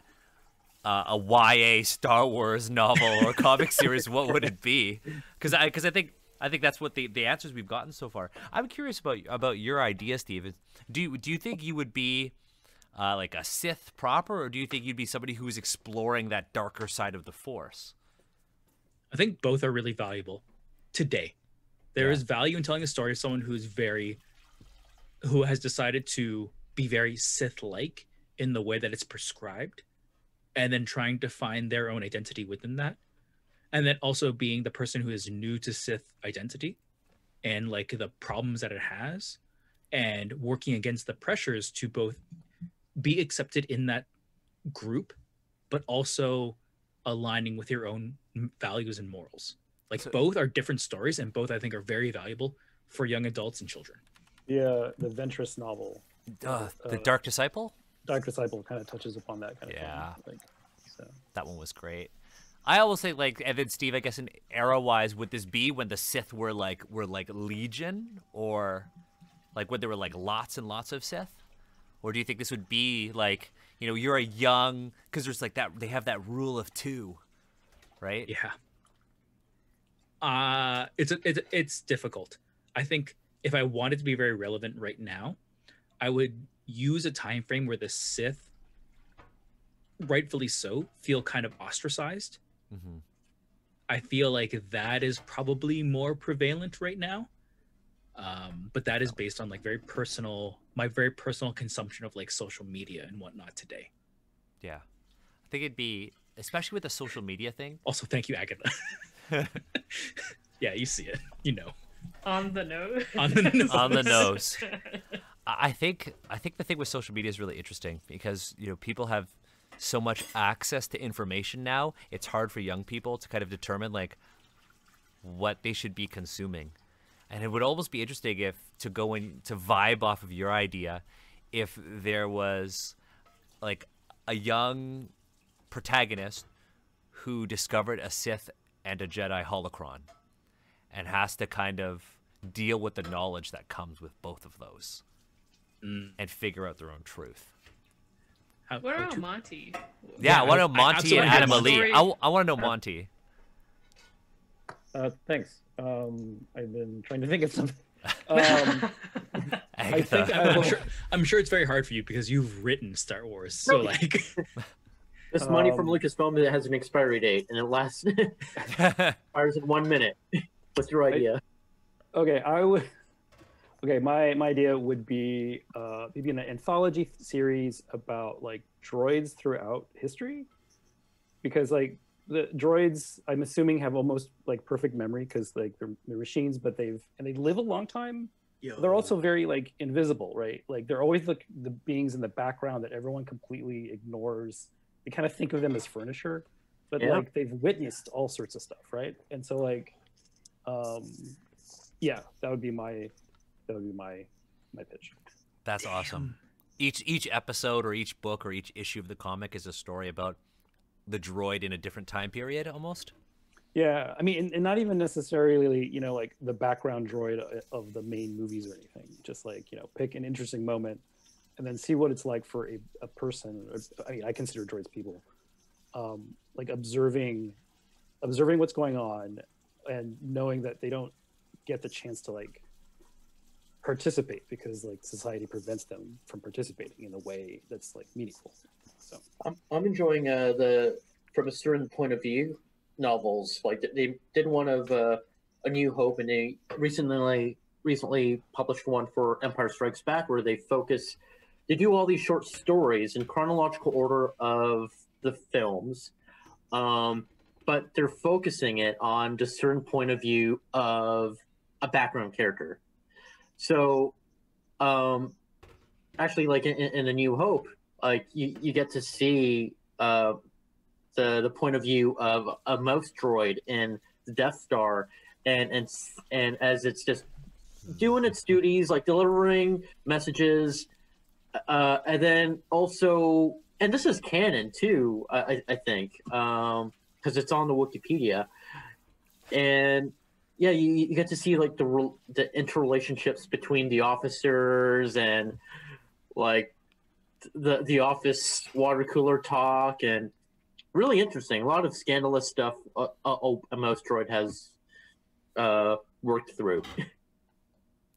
a YA Star Wars novel or comic series, what would it be? Because I think that's what the answers we've gotten so far. I'm curious about your idea, Steve. Do you think you would be like a Sith proper, or do you think you'd be somebody who's exploring that darker side of the Force? I think both are really valuable today. There is value in telling a story of someone who has decided to be very Sith-like in the way that it's prescribed, and then trying to find their own identity within that. And then also being the person who is new to Sith identity and like the problems that it has, and working against the pressures to both be accepted in that group, but also aligning with your own values and morals. Like, both are different stories, and both I think are very valuable for young adults and children. The Ventress novel, the Dark Disciple. Dark Disciple kind of touches upon that kind of thing. Like, so. That one was great. I always say, like, and then Steve, I guess in era-wise, would this be when the Sith were like Legion, or like when there were like lots and lots of Sith? Or do you think this would be like, you know, you're a young, because there's like that, they have that rule of 2, right? Yeah. It's difficult. I think if I wanted to be very relevant right now, I would use a time frame where the Sith, rightfully so, feel kind of ostracized. Mm-hmm. I feel like that is probably more prevalent right now. But that is based on like my very personal consumption of like social media and whatnot today. Yeah. I think it'd be, especially with the social media thing. Also, thank you, Agatha. Yeah, you see it. You know. On the nose. On the nose. On the nose. I think the thing with social media is really interesting because, you know, people have so much access to information now. It's hard for young people to kind of determine like what they should be consuming. And it would almost be interesting if to go in to vibe off of your idea, if there was like a young protagonist who discovered a Sith and a Jedi holocron and has to kind of deal with the knowledge that comes with both of those and figure out their own truth. What about Monty? Yeah, I want to know Monty and Adam Ali. I want to know Yeah. Monty. Thanks. I've been trying to think of something. I think I'm sure it's very hard for you because you've written Star Wars. So like, This money from Lucasfilm that has an expiry date, and it lasts expires in 1 minute. What's your idea? Okay, my idea would be maybe an anthology series about like droids throughout history, because like the droids, I'm assuming, have almost like perfect memory because like they're machines, but they live a long time. They're also very like invisible, right? Like they're always the beings in the background that everyone completely ignores. They kind of think of them as furniture, but like they've witnessed all sorts of stuff, right? And so like, yeah, that would be my pitch. That's awesome. Each episode or each book or each issue of the comic is a story about the droid in a different time period, almost. Yeah, I mean, and not even necessarily, you know, like the background droid of the main movies or anything. Just like, you know, pick an interesting moment and then see what it's like for a person. I mean, I consider droids people. Like observing what's going on and knowing that they don't get the chance to like participate because like society prevents them from participating in a way that's like meaningful. So I'm enjoying the from a certain point of view novels. Like they did one of A New Hope, and they recently published one for Empire Strikes Back, where they focus they do all these short stories in chronological order of the films, but they're focusing it on a certain point of view of a background character. So, actually, like in A New Hope, like you get to see the point of view of a mouse droid in the Death Star, and as it's just doing its duties, like delivering messages, and then also, and this is canon too, I think, because it's on the Wikipedia, and yeah, you get to see like the interrelationships between the officers and like the office water cooler talk, and really interesting. A lot of scandalous stuff a mouse droid has worked through.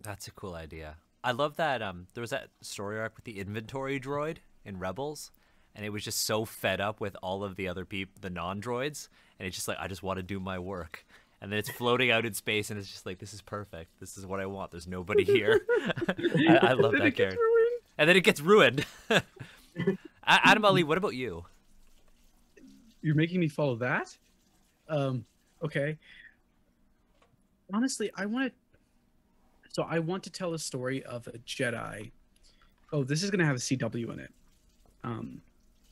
That's a cool idea. I love that there was that story arc with the inventory droid in Rebels, and it was just so fed up with all of the other people, the non-droids, and it's just like, I just want to do my work. And then it's floating out in space, and it's just like, this is perfect. This is what I want. There's nobody here. I love that character. And then it gets ruined. Adam Ali, what about you? You're making me follow that? Okay. Honestly, I want to tell a story of a Jedi. Oh, this is going to have a CW in it.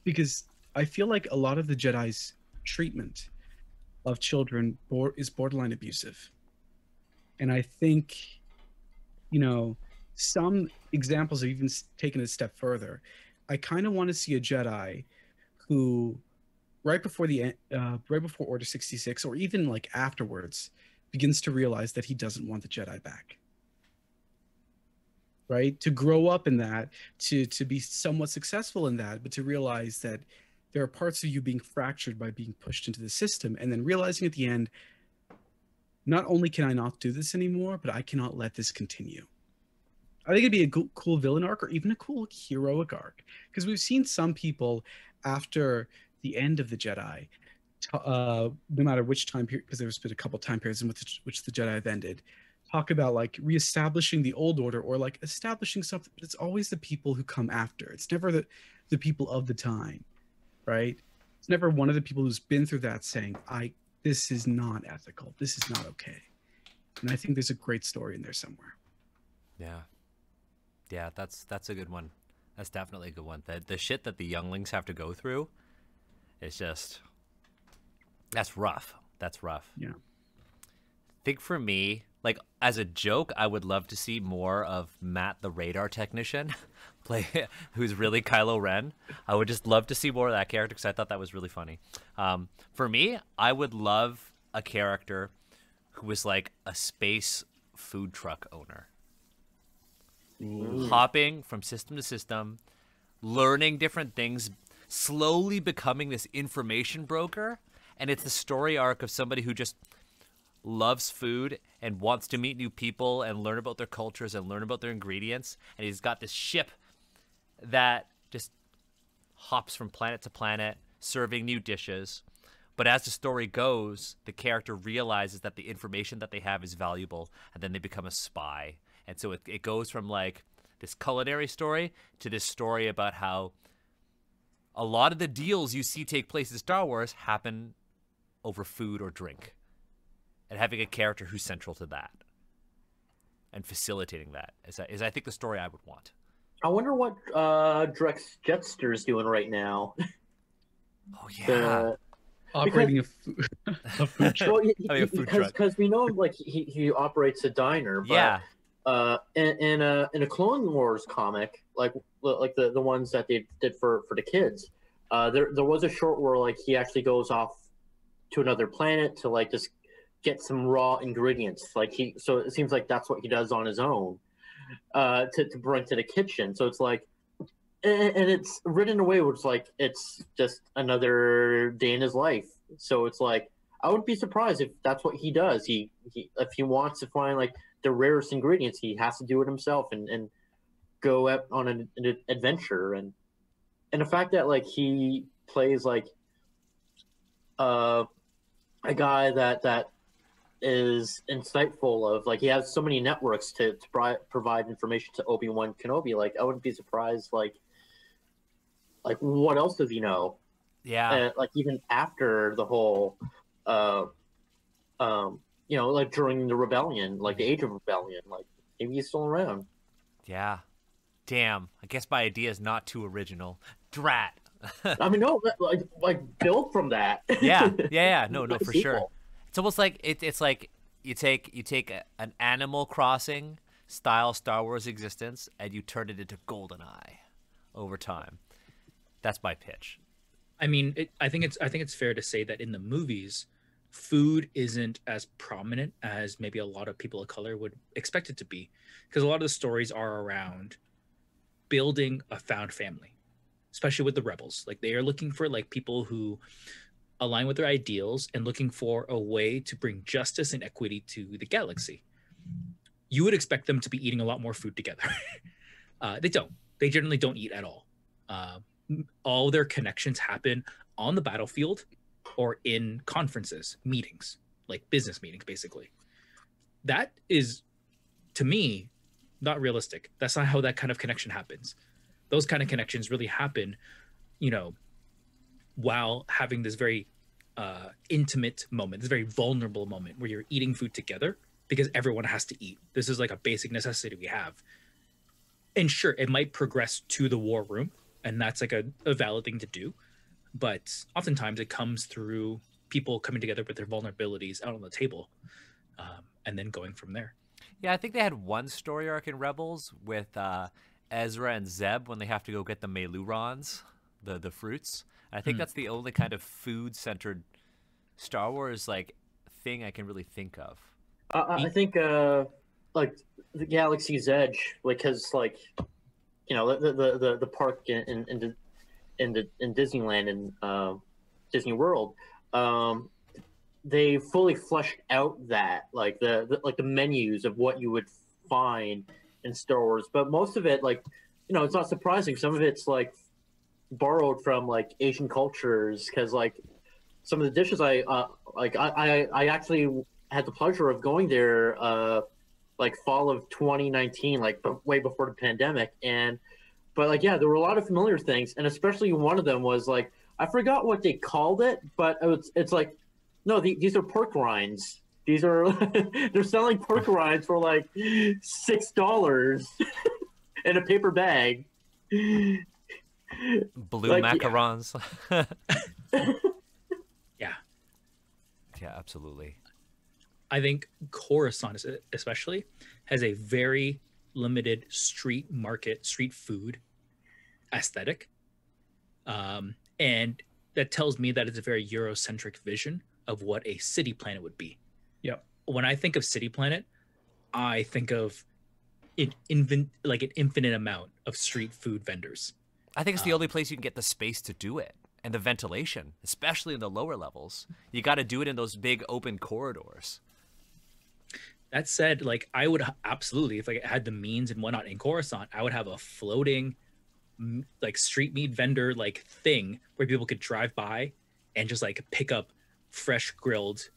Because I feel like a lot of the Jedi's treatment of children is borderline abusive. And I think, some examples have even taken it a step further. I kind of want to see a Jedi who, right before Order 66, or even like afterwards, begins to realize that he doesn't want the Jedi back. Right? To grow up in that, to be somewhat successful in that, but to realize that there are parts of you being fractured by being pushed into the system, and then realizing at the end, not only can I not do this anymore, but I cannot let this continue. I think it'd be a cool villain arc, or even a cool heroic arc, because we've seen some people after the end of the Jedi, no matter which time period, because there's been a couple time periods in which the Jedi have ended, talk about like reestablishing the old order or like establishing something, but it's always the people who come after. It's never the people of the time, right? It's never one of the people who's been through that saying, this is not ethical, this is not okay. And I think there's a great story in there somewhere. Yeah, that's a good one. That's definitely a good one. The shit that the younglings have to go through, it's just, that's rough. That's rough. Yeah. I think for me, like as a joke, I would love to see more of Matt, the radar technician, who's really Kylo Ren. I would just love to see more of that character because I thought that was really funny. For me, I would love a character who was like a space food truck owner. Hopping from system to system, learning different things, slowly becoming this information broker. And it's the story arc of somebody who just loves food and wants to meet new people and learn about their cultures and learn about their ingredients. And he's got this ship that just hops from planet to planet, serving new dishes. But as the story goes, the character realizes that the information that they have is valuable, and then they become a spy. And so it goes from like this culinary story to this story about how a lot of the deals you see take place in Star Wars happen over food or drink. And having a character who's central to that and facilitating that is I think, the story I would want. I wonder what Drex Jetster is doing right now. Oh, yeah. Operating a food truck. Well, because we know like he operates a diner. But, yeah. In a Clone Wars comic, like the ones that they did for the kids, there was a short where like he actually goes off to another planet to like just get some raw ingredients. Like so it seems like that's what he does on his own, to bring to the kitchen. So it's like, and it's written away where it's like it's just another day in his life. So it's like I wouldn't be surprised if that's what he does. He if he wants to find like the rarest ingredients, he has to do it himself and go on an adventure. And the fact that like he plays like a guy that is insightful. Of like he has so many networks to provide information to Obi-Wan Kenobi. Like I wouldn't be surprised. Like what else does he know? Yeah. Like even after the whole, like during the rebellion, like the Age of Rebellion, like maybe he's still around. Yeah. Damn. I guess my idea is not too original. Drat. I mean, no, like build from that. Yeah. No, for sequel. sure. It's almost like it's like you take an Animal Crossing style Star Wars existence and you turn it into GoldenEye over time. That's my pitch. I mean, I think it's fair to say that in the movies, food isn't as prominent as maybe a lot of people of color would expect it to be, because a lot of the stories are around building a found family, especially with the rebels. Like they are looking for like people who align with their ideals and looking for a way to bring justice and equity to the galaxy. You would expect them to be eating a lot more food together. They don't. They generally don't eat at all. All their connections happen on the battlefield or in conferences, meetings, like business meetings, basically. That is, to me, not realistic. That's not how that kind of connection happens. Those kind of connections really happen, while having this very intimate moment, this very vulnerable moment where you're eating food together because everyone has to eat. This is like a basic necessity we have. And sure, it might progress to the war room, and that's like a valid thing to do. But oftentimes it comes through people coming together with their vulnerabilities out on the table, and then going from there. Yeah, I think they had one story arc in Rebels with Ezra and Zeb when they have to go get the Melurons, the fruits. And I think that's the only kind of food-centered Star Wars like thing I can really think of. I think like the Galaxy's Edge, because like the park in Disneyland and Disney World, they fully fleshed out that like the menus of what you would find in Star Wars. But most of it, like it's not surprising. Some of it's like borrowed from like Asian cultures, because like some of the dishes I actually had the pleasure of going there like fall of 2019, like way before the pandemic. But like, yeah, there were a lot of familiar things, and especially one of them was like, I forgot what they called it, but it's like, no, these are pork rinds. These are they're selling pork rinds for like $6 in a paper bag. Blue like, macarons. Yeah. Yeah, absolutely. I think Coruscant especially has a very limited street market, street food aesthetic. And that tells me that it's a very Eurocentric vision of what a city planet would be. Yep. When I think of city planet, I think of an infinite amount of street food vendors. I think it's the only place you can get the space to do it, and the ventilation, especially in the lower levels. You got to do it in those big open corridors. That said, like I would absolutely, if I had the means and whatnot in Coruscant, I would have a floating like street meat vendor like thing where people could drive by and just like pick up fresh grilled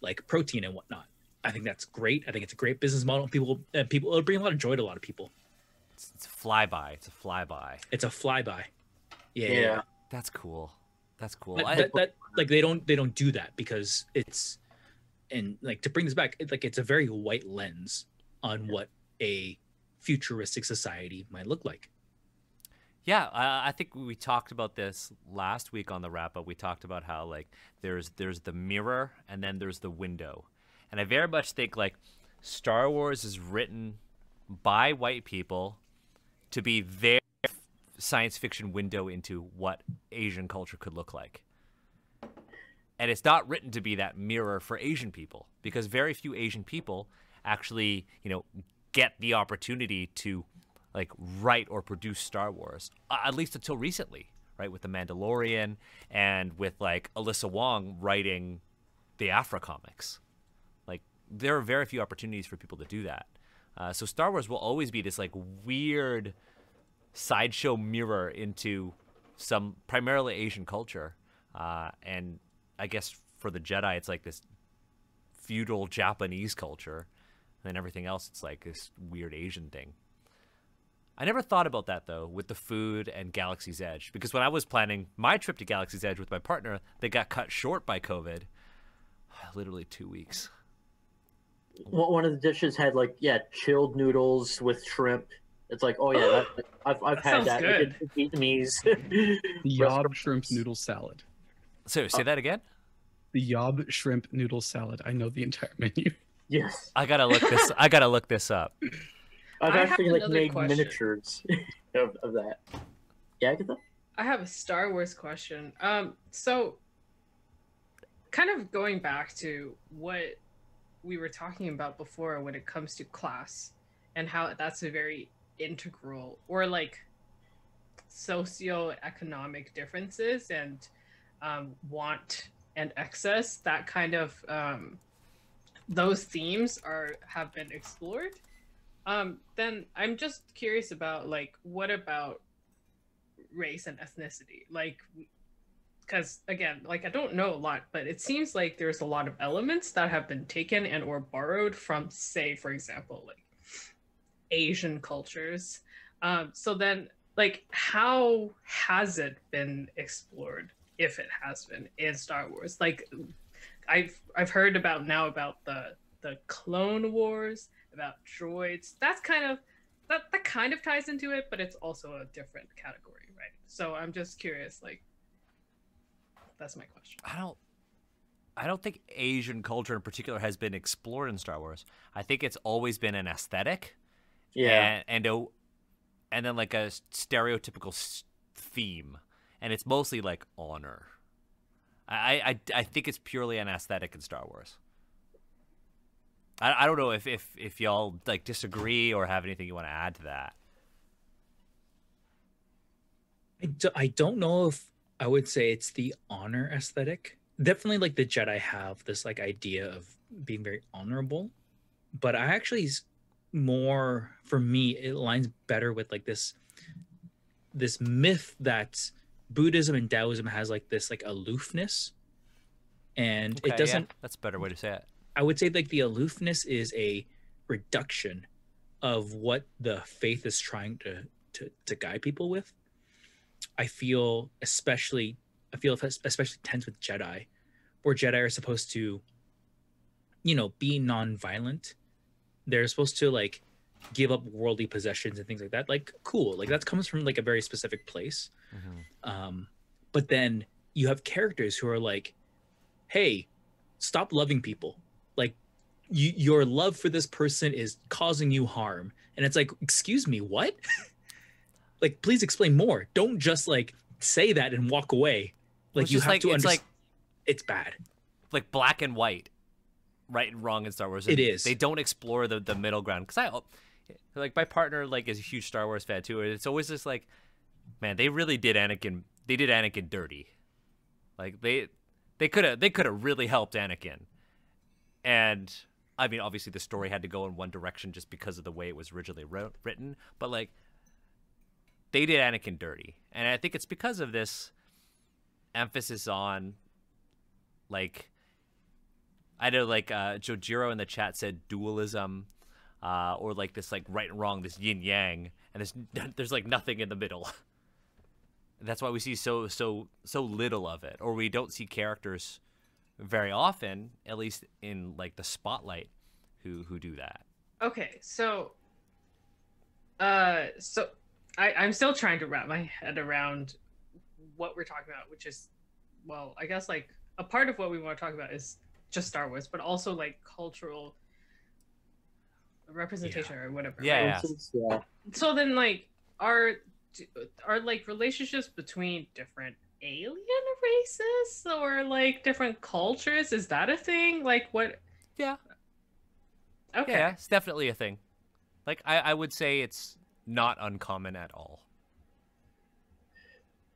like protein and whatnot. I think that's great. I think it's a great business model. People it'll bring a lot of joy to a lot of people. It's a flyby. It's a flyby. It's a flyby. Yeah. That's cool. That's cool. That like they don't do that because it's, and like to bring this back, it's a very white lens on what a futuristic society might look like. Yeah, I think we talked about this last week on the wrap up. We talked about how like there's the mirror and then there's the window, and I very much think like Star Wars is written by white people to be their science fiction window into what Asian culture could look like. And it's not written to be that mirror for Asian people, because very few Asian people actually, get the opportunity to like write or produce Star Wars, at least until recently, right? With The Mandalorian and with like Alyssa Wong writing the Afra comics. Like there are very few opportunities for people to do that. So Star Wars will always be this like weird sideshow mirror into some primarily Asian culture. And I guess for the Jedi, it's like this feudal Japanese culture, and then everything else it's like this weird Asian thing. I never thought about that though with the food and Galaxy's Edge, because when I was planning my trip to Galaxy's Edge with my partner, they got cut short by COVID. Literally 2 weeks. One of the dishes had like chilled noodles with shrimp. It's like, oh yeah, I've had that. Good. It's Vietnamese. The Yob shrimp noodle salad. So say that again. The Yob shrimp noodle salad. I know the entire menu. Yes, I gotta look this up. I've I actually have like another made question. miniatures of that. Yeah, Agatha? I have a Star Wars question. So kind of going back to what we were talking about before when it comes to class and how that's a very integral or like socioeconomic differences and want and excess, that kind of those themes have been explored. Then I'm just curious about like, what about race and ethnicity? Like, because again, like I don't know a lot, but it seems like there's a lot of elements that have been taken and or borrowed from, say, for example, like Asian cultures. So then, like, how has it been explored, if it has been, in Star Wars? Like, I've heard about the Clone Wars, about droids. That's kind of that kind of ties into it, but it's also a different category, right? So I'm just curious, like, that's my question. I don't think Asian culture in particular has been explored in Star Wars. I think it's always been an aesthetic, and then like a stereotypical theme, and it's mostly like honor. I think it's purely an aesthetic in Star Wars. I don't know if y'all like disagree or have anything you want to add to that. I don't know if I would say it's the honor aesthetic. Definitely like the Jedi have this like idea of being very honorable, but I actually more, for me, it aligns better with like this myth that Buddhism and Taoism has like this like aloofness, and Okay, it doesn't. Yeah, that's a better way to say it. I would say like the aloofness is a reduction of what the faith is trying to guide people with. I feel especially tense with Jedi, where Jedi are supposed to, be non-violent. They're supposed to like give up worldly possessions and things like that. Like, cool. Like that comes from like a very specific place. Mm-hmm. But then you have characters who are like, hey, stop loving people. Like your love for this person is causing you harm. And it's like, excuse me, what? Like, please explain more. Don't just like say that and walk away. Like, It's you just have like, to it's understand. like It's bad. like black and white, right and wrong in Star Wars. It is. They don't explore the middle ground. Because like my partner like is a huge Star Wars fan too. And it's always just like, man, they really did Anakin. They did Anakin dirty. Like they could have really helped Anakin. And I mean, obviously the story had to go in one direction just because of the way it was originally written. But like, they did Anakin dirty, and I think it's because of this emphasis on, like, I know, like, Jojiro in the chat said dualism, or like this, like, right and wrong, this yin yang, and there's like nothing in the middle. And that's why we see so little of it, or we don't see characters very often, at least in like the spotlight, who do that. Okay, so I'm still trying to wrap my head around what we're talking about, which is, well, I guess like a part of what we want to talk about is just Star Wars, but also like cultural representation or whatever. Yeah, right? Yeah. So then, like, are like relationships between different alien races or like different cultures, is that a thing? Like, what? Yeah. Okay. Yeah, it's definitely a thing. Like, I would say it's not uncommon at all.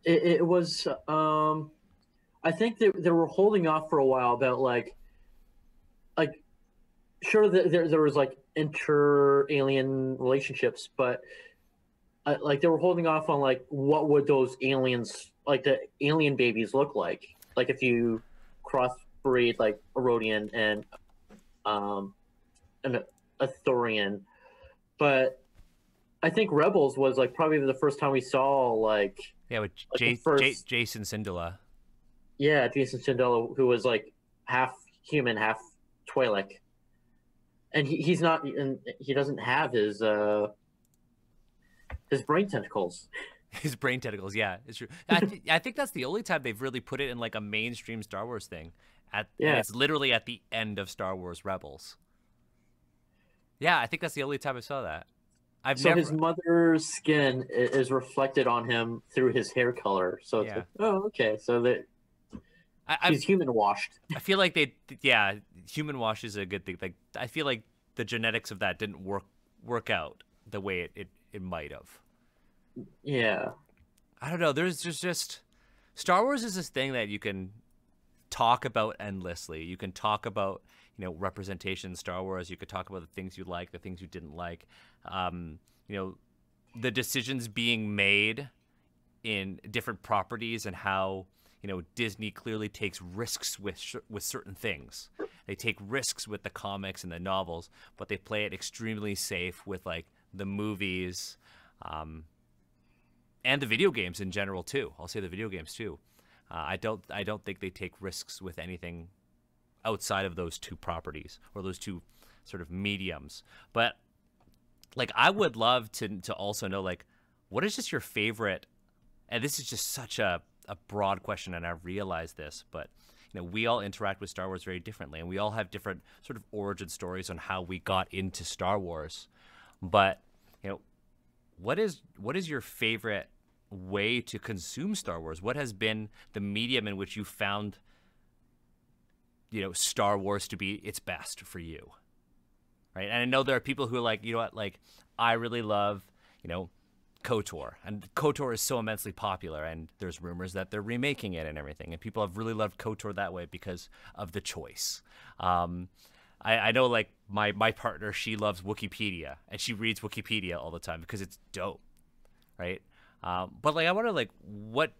It was. I think they were holding off for a while about like sure there was like inter-alien relationships, but like they were holding off on like what would those aliens, like the alien babies, look like if you crossbreed like a Rodian and an Arthurian, but I think Rebels was like probably the first time we saw like with the first, Jason Sindela. yeah, Jason Sindela, who was like half human, half Twi'lek, and he's not, and he doesn't have his brain tentacles. His brain tentacles, yeah, it's true. I think that's the only time they've really put it in like a mainstream Star Wars thing. And it's literally at the end of Star Wars Rebels. Yeah, I think that's the only time I saw that. His mother's skin is reflected on him through his hair color. So it's like, oh, okay. So that he's human washed. I feel like human wash is a good thing. Like I feel like the genetics of that didn't work out the way it might have. Yeah. I don't know. There's just Star Wars is this thing that you can talk about endlessly. You can talk about, representation in Star Wars. You could talk about the things you like, the things you didn't like. The decisions being made in different properties and how, Disney clearly takes risks with certain things. They take risks with the comics and the novels, but they play it extremely safe with like the movies, and the video games in general too. I'll say the video games too. I don't think they take risks with anything outside of those two properties or those two sort of mediums. But like, I would love to also know, like, what is just your favorite? And this is just such a broad question, and I realize this, but we all interact with Star Wars very differently, and we all have different sort of origin stories on how we got into Star Wars. But what is your favorite way to consume Star Wars? What has been the medium in which you found Star Wars to be its best for you, right? And I know there are people who are like, like I really love KOTOR, and KOTOR is so immensely popular, and there's rumors that they're remaking it and everything, and people have really loved KOTOR that way because of the choice. I know, like, my partner, she loves Wikipedia, and she reads Wikipedia all the time because it's dope, right? But like, I wonder, like, what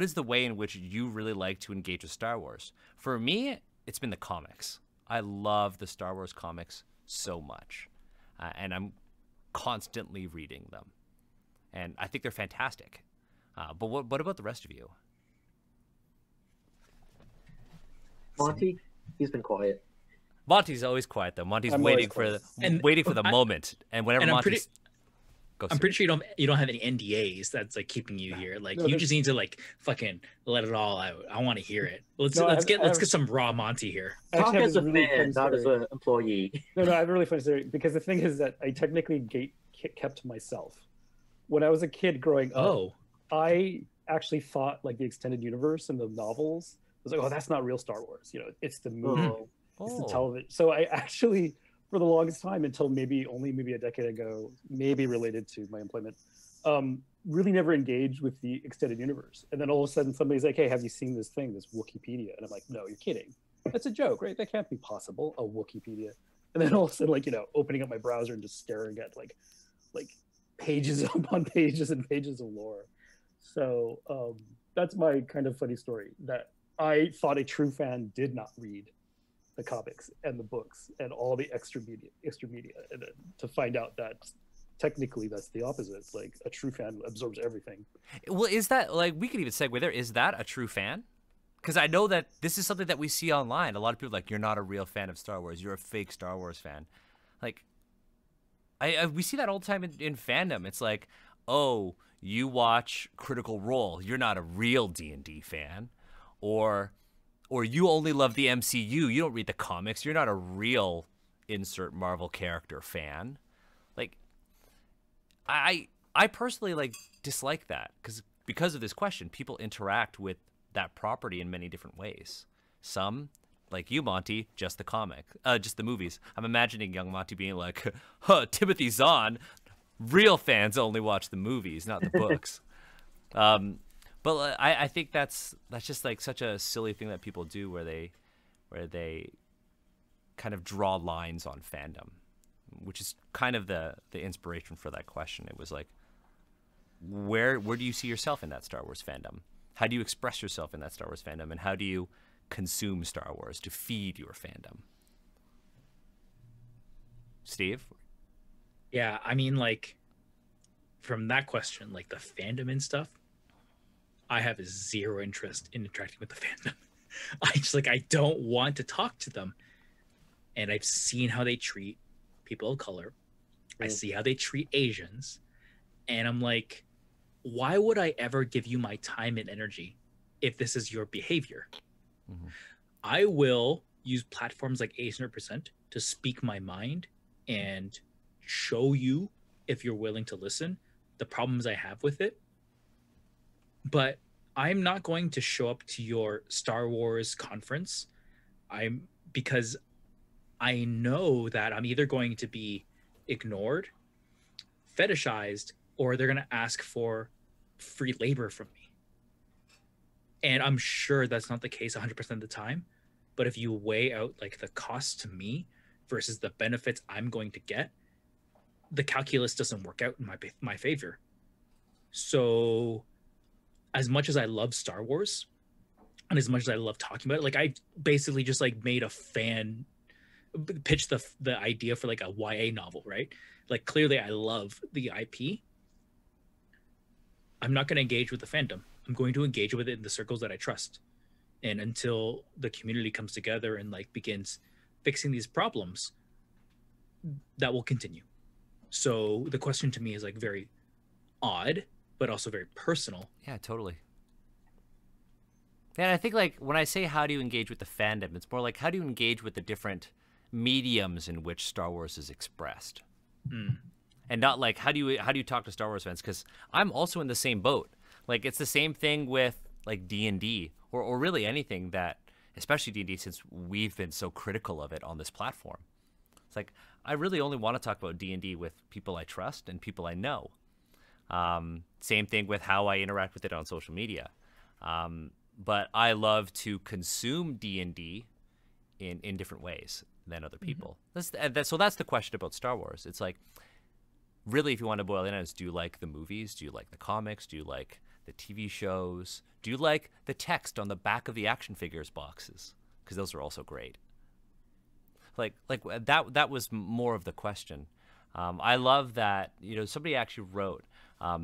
is the way in which you really like to engage with Star Wars? For me, it's been the comics. I love the Star Wars comics so much, and I'm constantly reading them, and I think they're fantastic. But what about the rest of you? Monty, he's been quiet. Monty's always quiet though. Monty's waiting for the moment, and whenever Monty's I'm pretty sure you don't have any NDAs that's like keeping you here. Like you just need to like fucking let it all out. I want to hear it. Let's get some raw Monty here. Talk as a fan, not as an employee. No, I have a really funny story, because the thing is that I technically kept myself. When I was a kid growing up, I actually thought like the extended universe and the novels was like, oh, that's not real Star Wars. It's the movie, it's the television. So I actually, for the longest time, until maybe a decade ago, maybe related to my employment, really never engaged with the extended universe. And then all of a sudden somebody's like, hey, have you seen this thing, this Wikipedia? And I'm like, no, you're kidding. That's a joke, right? That can't be possible, a Wikipedia. And then all of a sudden, like, opening up my browser and just staring at like pages upon pages and pages of lore. So that's my kind of funny story, that I thought a true fan did not read the comics and the books and all the extra media, and then to find out that technically that's the opposite. Like, a true fan absorbs everything. Well, is that, like, we could even segue there, is that a true fan? Because I know that this is something that we see online. A lot of people are like, you're not a real fan of Star Wars, you're a fake Star Wars fan. Like, we see that all the time in fandom. It's like, oh, you watch Critical Role, you're not a real D&D fan, or you only love the MCU, you don't read the comics, you're not a real insert Marvel character fan. Like, I personally, like, dislike that, because of this question. People interact with that property in many different ways. Some, like you, Monty, just the movies. I'm imagining young Monty being like, huh, Timothy Zahn, real fans only watch the movies, not the books. But I think that's just like such a silly thing that people do, where they kind of draw lines on fandom, which is kind of the inspiration for that question. It was like, where do you see yourself in that Star Wars fandom? How do you express yourself in that Star Wars fandom, and how do you consume Star Wars to feed your fandom? Steve? Yeah, I mean, like, from that question, like the fandom and stuff, I have zero interest in interacting with the fandom. I don't want to talk to them. And I've seen how they treat people of color. I see how they treat Asians. And I'm like, why would I ever give you my time and energy if this is your behavior? Mm-hmm. I will use platforms like Asian Represent to speak my mind and show you, if you're willing to listen, the problems I have with it. But I'm not going to show up to your Star Wars conference. Because I know that I'm either going to be ignored, fetishized, or they're going to ask for free labor from me. And I'm sure that's not the case 100% of the time. But if you weigh out like the cost to me versus the benefits I'm going to get, the calculus doesn't work out in my favor. So as much as I love Star Wars and as much as I love talking about it, like I basically just like made a fan pitch the idea for like a YA novel, right? Like clearly I love the IP. I'm not going to engage with the fandom. I'm going to engage with it in the circles that I trust. And until the community comes together and like begins fixing these problems, that will continue. So the question to me is like very odd, but also very personal. Yeah, totally. And I think like when I say how do you engage with the fandom, it's more like how do you engage with the different mediums in which Star Wars is expressed. And not like how do you talk to Star Wars fans, because I'm also in the same boat. Like it's the same thing with like D&D or really anything that, especially D&D, since we've been so critical of it on this platform. It's like I really only want to talk about D&D with people I trust and people I know. Same thing with how I interact with it on social media. But I love to consume D&D in different ways than other people. So that's the question about Star Wars. It's like, really, if you want to boil it down, do you like the movies? Do you like the comics? Do you like the TV shows? Do you like the text on the back of the action figures boxes? Because those are also great. Like that was more of the question. I love that, somebody actually wrote,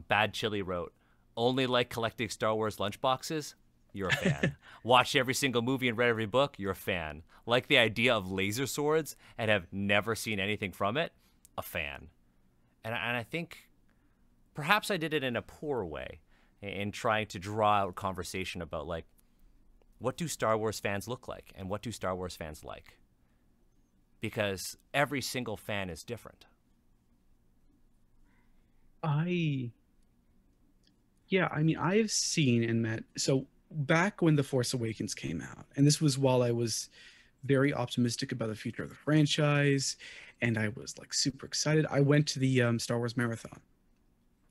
Bad Chili wrote, only like collecting Star Wars lunchboxes? You're a fan. Watch every single movie and read every book? You're a fan. Like the idea of laser swords and have never seen anything from it? A fan. And I think perhaps I did it in a poor way in trying to draw out conversation about like, what do Star Wars fans look like and what do Star Wars fans like? Because every single fan is different. I mean, I have seen and met, so back when The Force Awakens came out, and this was while I was very optimistic about the future of the franchise, and I was like super excited. I went to the Star Wars marathon.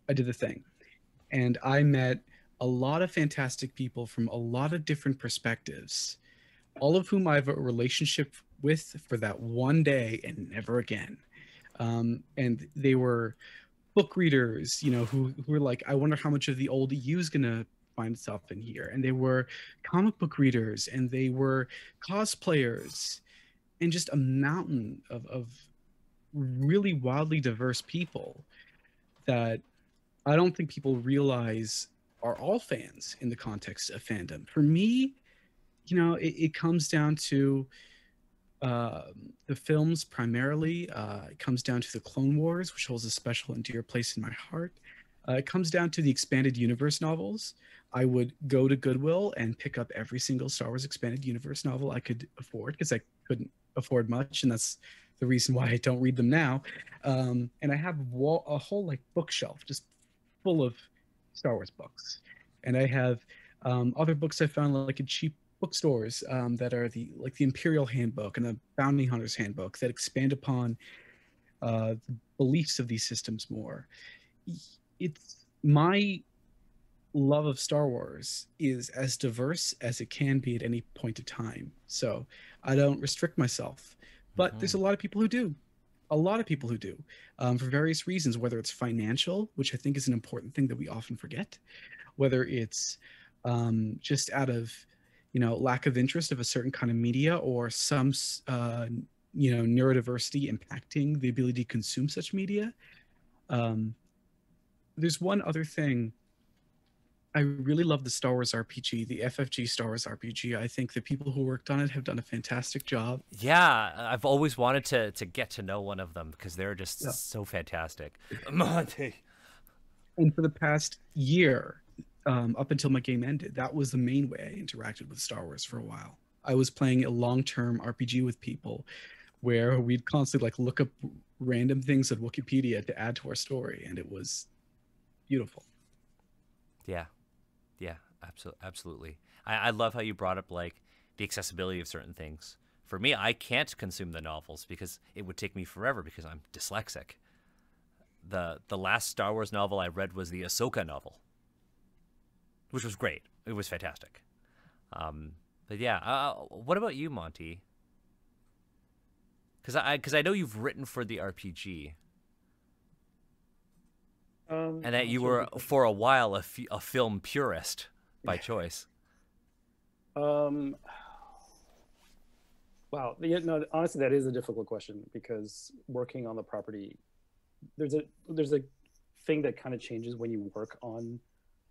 I did the thing, and I met a lot of fantastic people from a lot of different perspectives, all of whom I have a relationship with for that one day and never again. And they were book readers, who were like, I wonder how much of the old EU is gonna find itself in here. And they were comic book readers, and they were cosplayers, and just a mountain of really wildly diverse people that I don't think people realize are all fans in the context of fandom. For me, it comes down to the films primarily. It comes down to the Clone Wars, which holds a special and dear place in my heart. It comes down to the expanded universe novels. I would go to Goodwill and pick up every single Star Wars expanded universe novel I could afford, because I couldn't afford much, and that's the reason why I don't read them now. And I have a whole like bookshelf just full of Star Wars books, and I have other books I found like in cheap bookstores that are the Imperial Handbook and the Bounty Hunter's Handbook that expand upon the beliefs of these systems more. It's my love of Star Wars is as diverse as it can be at any point of time, so I don't restrict myself. But there's a lot of people who do. For various reasons, whether it's financial, which I think is an important thing that we often forget, whether it's just out of lack of interest of a certain kind of media, or some neurodiversity impacting the ability to consume such media. There's one other thing. I really love the Star Wars RPG, the FFG Star Wars RPG. I think the people who worked on it have done a fantastic job. Yeah, I've always wanted to get to know one of them because they're just so fantastic. Monty. And for the past year, up until my game ended, that was the main way I interacted with Star Wars for a while. I was playing a long-term RPG with people where we'd constantly like look up random things at Wikipedia to add to our story, and it was beautiful. Yeah. Yeah, absolutely. I love how you brought up like the accessibility of certain things. For me, I can't consume the novels because it would take me forever because I'm dyslexic. The last Star Wars novel I read was the Ahsoka novel, which was great. It was fantastic. But yeah, what about you, Monty? Because I know you've written for the RPG. And that you were, for a while, a film purist by choice. Wow. Yeah, no, honestly, that is a difficult question because working on the property, there's a thing that kind of changes when you work on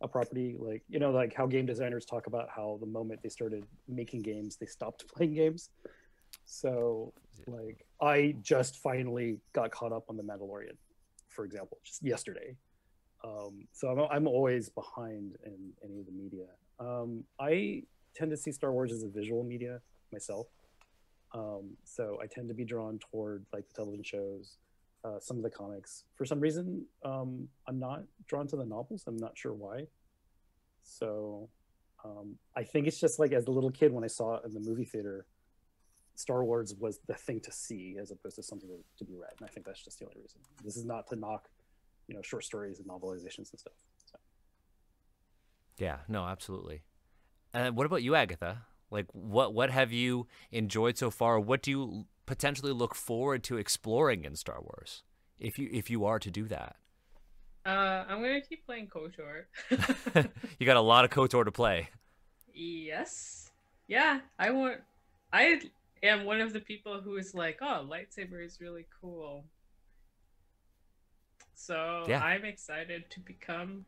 a property. Like, like how game designers talk about how the moment they started making games, they stopped playing games. So, like, I just finally got caught up on The Mandalorian, for example, just yesterday. So I'm always behind in any of the media. I tend to see Star Wars as a visual media myself. So I tend to be drawn toward like the television shows, some of the comics. For some reason, I'm not drawn to the novels. I'm not sure why. So I think it's just like as a little kid when I saw it in the movie theater, Star Wars was the thing to see as opposed to something to be read. And I think that's just the only reason. This is not to knock short stories and novelizations and stuff. So. Yeah, no, absolutely. And what about you, Agatha? Like, what have you enjoyed so far? What do you potentially look forward to exploring in Star Wars, if you are to do that? I'm gonna keep playing KOTOR. You got a lot of KOTOR to play. Yes. Yeah, I am one of the people who is like, oh, lightsaber is really cool. So yeah. I'm excited to become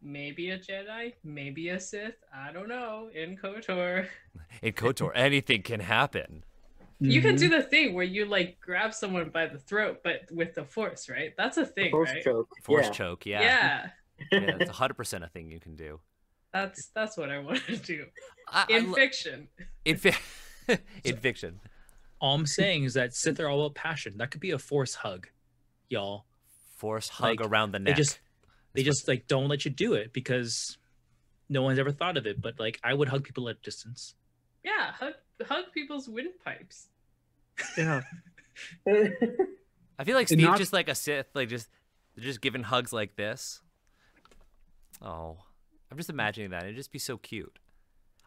maybe a Jedi, maybe a Sith. I don't know. In KOTOR. In KOTOR, anything can happen. You can do the thing where you like grab someone by the throat, but with the Force, right? That's a thing, Force right? choke. Force choke, yeah. Yeah. Yeah, that's 100% a thing you can do. That's what I want to do. In fiction. In fiction. All I'm saying is that Sith are all about passion. That could be a Force hug, y'all. Force hug around the neck. They just like don't let you do it because no one's ever thought of it. But like I would hug people at distance. Yeah, hug people's windpipes. Yeah. I feel like Steve's just like a Sith, like just giving hugs like this. Oh, I'm just imagining that. It'd just be so cute.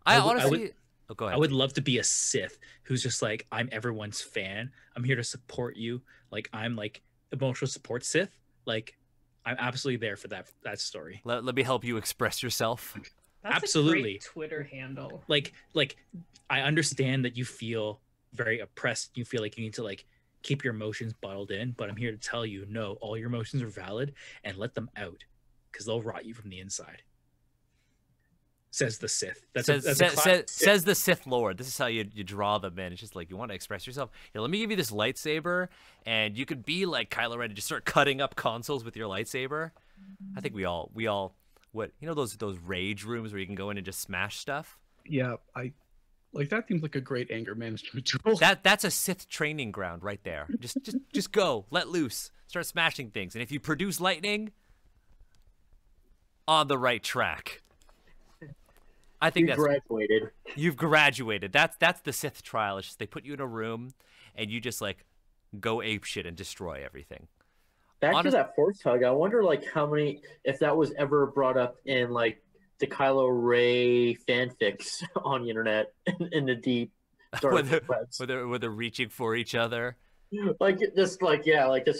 Honestly, go ahead. I would love to be a Sith who's just like, I'm everyone's fan. I'm here to support you. Like I'm like emotional support Sith. Like I'm absolutely there for that story. Let me help you express yourself. That's absolutely a great Twitter handle. Like I understand that you feel very oppressed. You feel like you need to like keep your emotions bottled in, but I'm here to tell you, no, all your emotions are valid and let them out because they'll rot you from the inside. Says the Sith. Says the Sith Lord. This is how you draw them in. It's just like, you want to express yourself. Here, let me give you this lightsaber, and you could be like Kylo Ren and just start cutting up consoles with your lightsaber. I think we all what those rage rooms where you can go in and just smash stuff. Yeah, I like that. Seems like a great anger management tool. That's a Sith training ground right there. Just go, let loose, start smashing things, and if you produce lightning, on the right track. I think you've graduated. That's the Sith trial. It's just they put you in a room and you just like go apeshit and destroy everything. Back to that Force hug, I wonder like if that was ever brought up in like the Kylo Ray fanfics on the internet in the deep dark webs. Where they're reaching for each other. Like just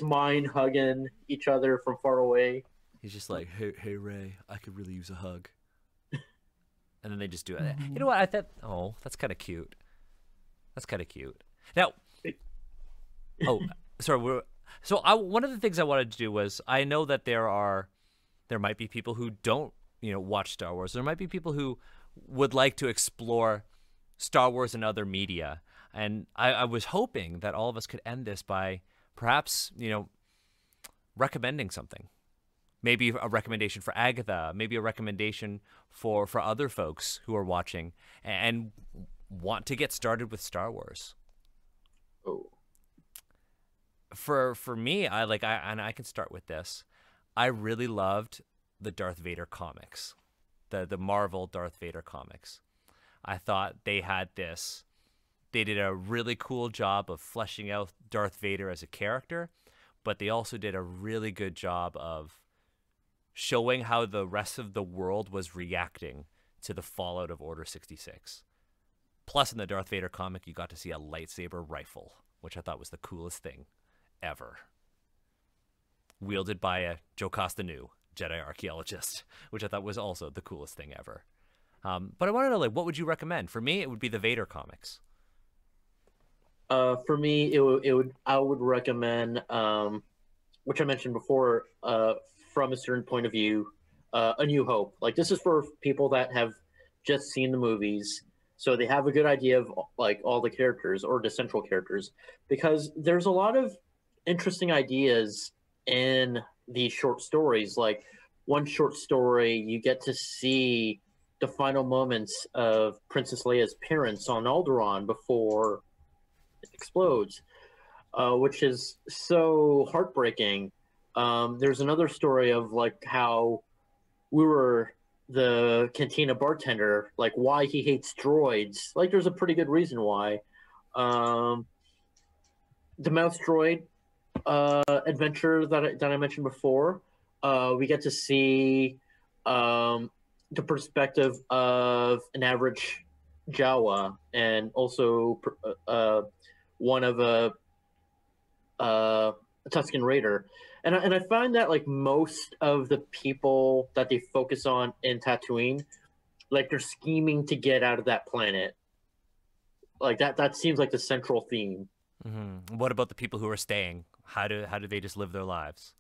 mind hugging each other from far away. He's just like, hey Ray, I could really use a hug. And then they just do it. You know what? I thought, oh, that's kind of cute. That's kind of cute. Now, Oh, sorry. One of the things I wanted to do was, I know that there might be people who don't, watch Star Wars. There might be people who would like to explore Star Wars and other media. And I was hoping that all of us could end this by perhaps, recommending something. Maybe a recommendation for Agatha, maybe a recommendation for other folks who are watching and want to get started with Star Wars. Oh. For me, I can start with this. I really loved the Darth Vader comics, the Marvel Darth Vader comics. I thought they did a really cool job of fleshing out Darth Vader as a character, but they also did a really good job of showing how the rest of the world was reacting to the fallout of Order 66. Plus, in the Darth Vader comic, you got to see a lightsaber rifle, which I thought was the coolest thing ever. Wielded by a Joe Costanu, Jedi archaeologist, which I thought was also the coolest thing ever. But I want to know, what would you recommend? For me, it would be the Vader comics. For me, I would recommend, which I mentioned before, from a certain point of view, A New Hope. Like, this is for people that have just seen the movies, so they have a good idea of all the characters or the central characters, because there's a lot of interesting ideas in these short stories. Like, one short story, you get to see the final moments of Princess Leia's parents on Alderaan before it explodes, which is so heartbreaking. There's another story of how we were the cantina bartender, why he hates droids. There's a pretty good reason why. The mouse droid adventure that I mentioned before, we get to see the perspective of an average Jawa, and also one of a Tusken Raider. And I find that most of the people that they focus on in Tatooine, they're scheming to get out of that planet. That seems like the central theme. Mm-hmm. What about the people who are staying? How do they just live their lives?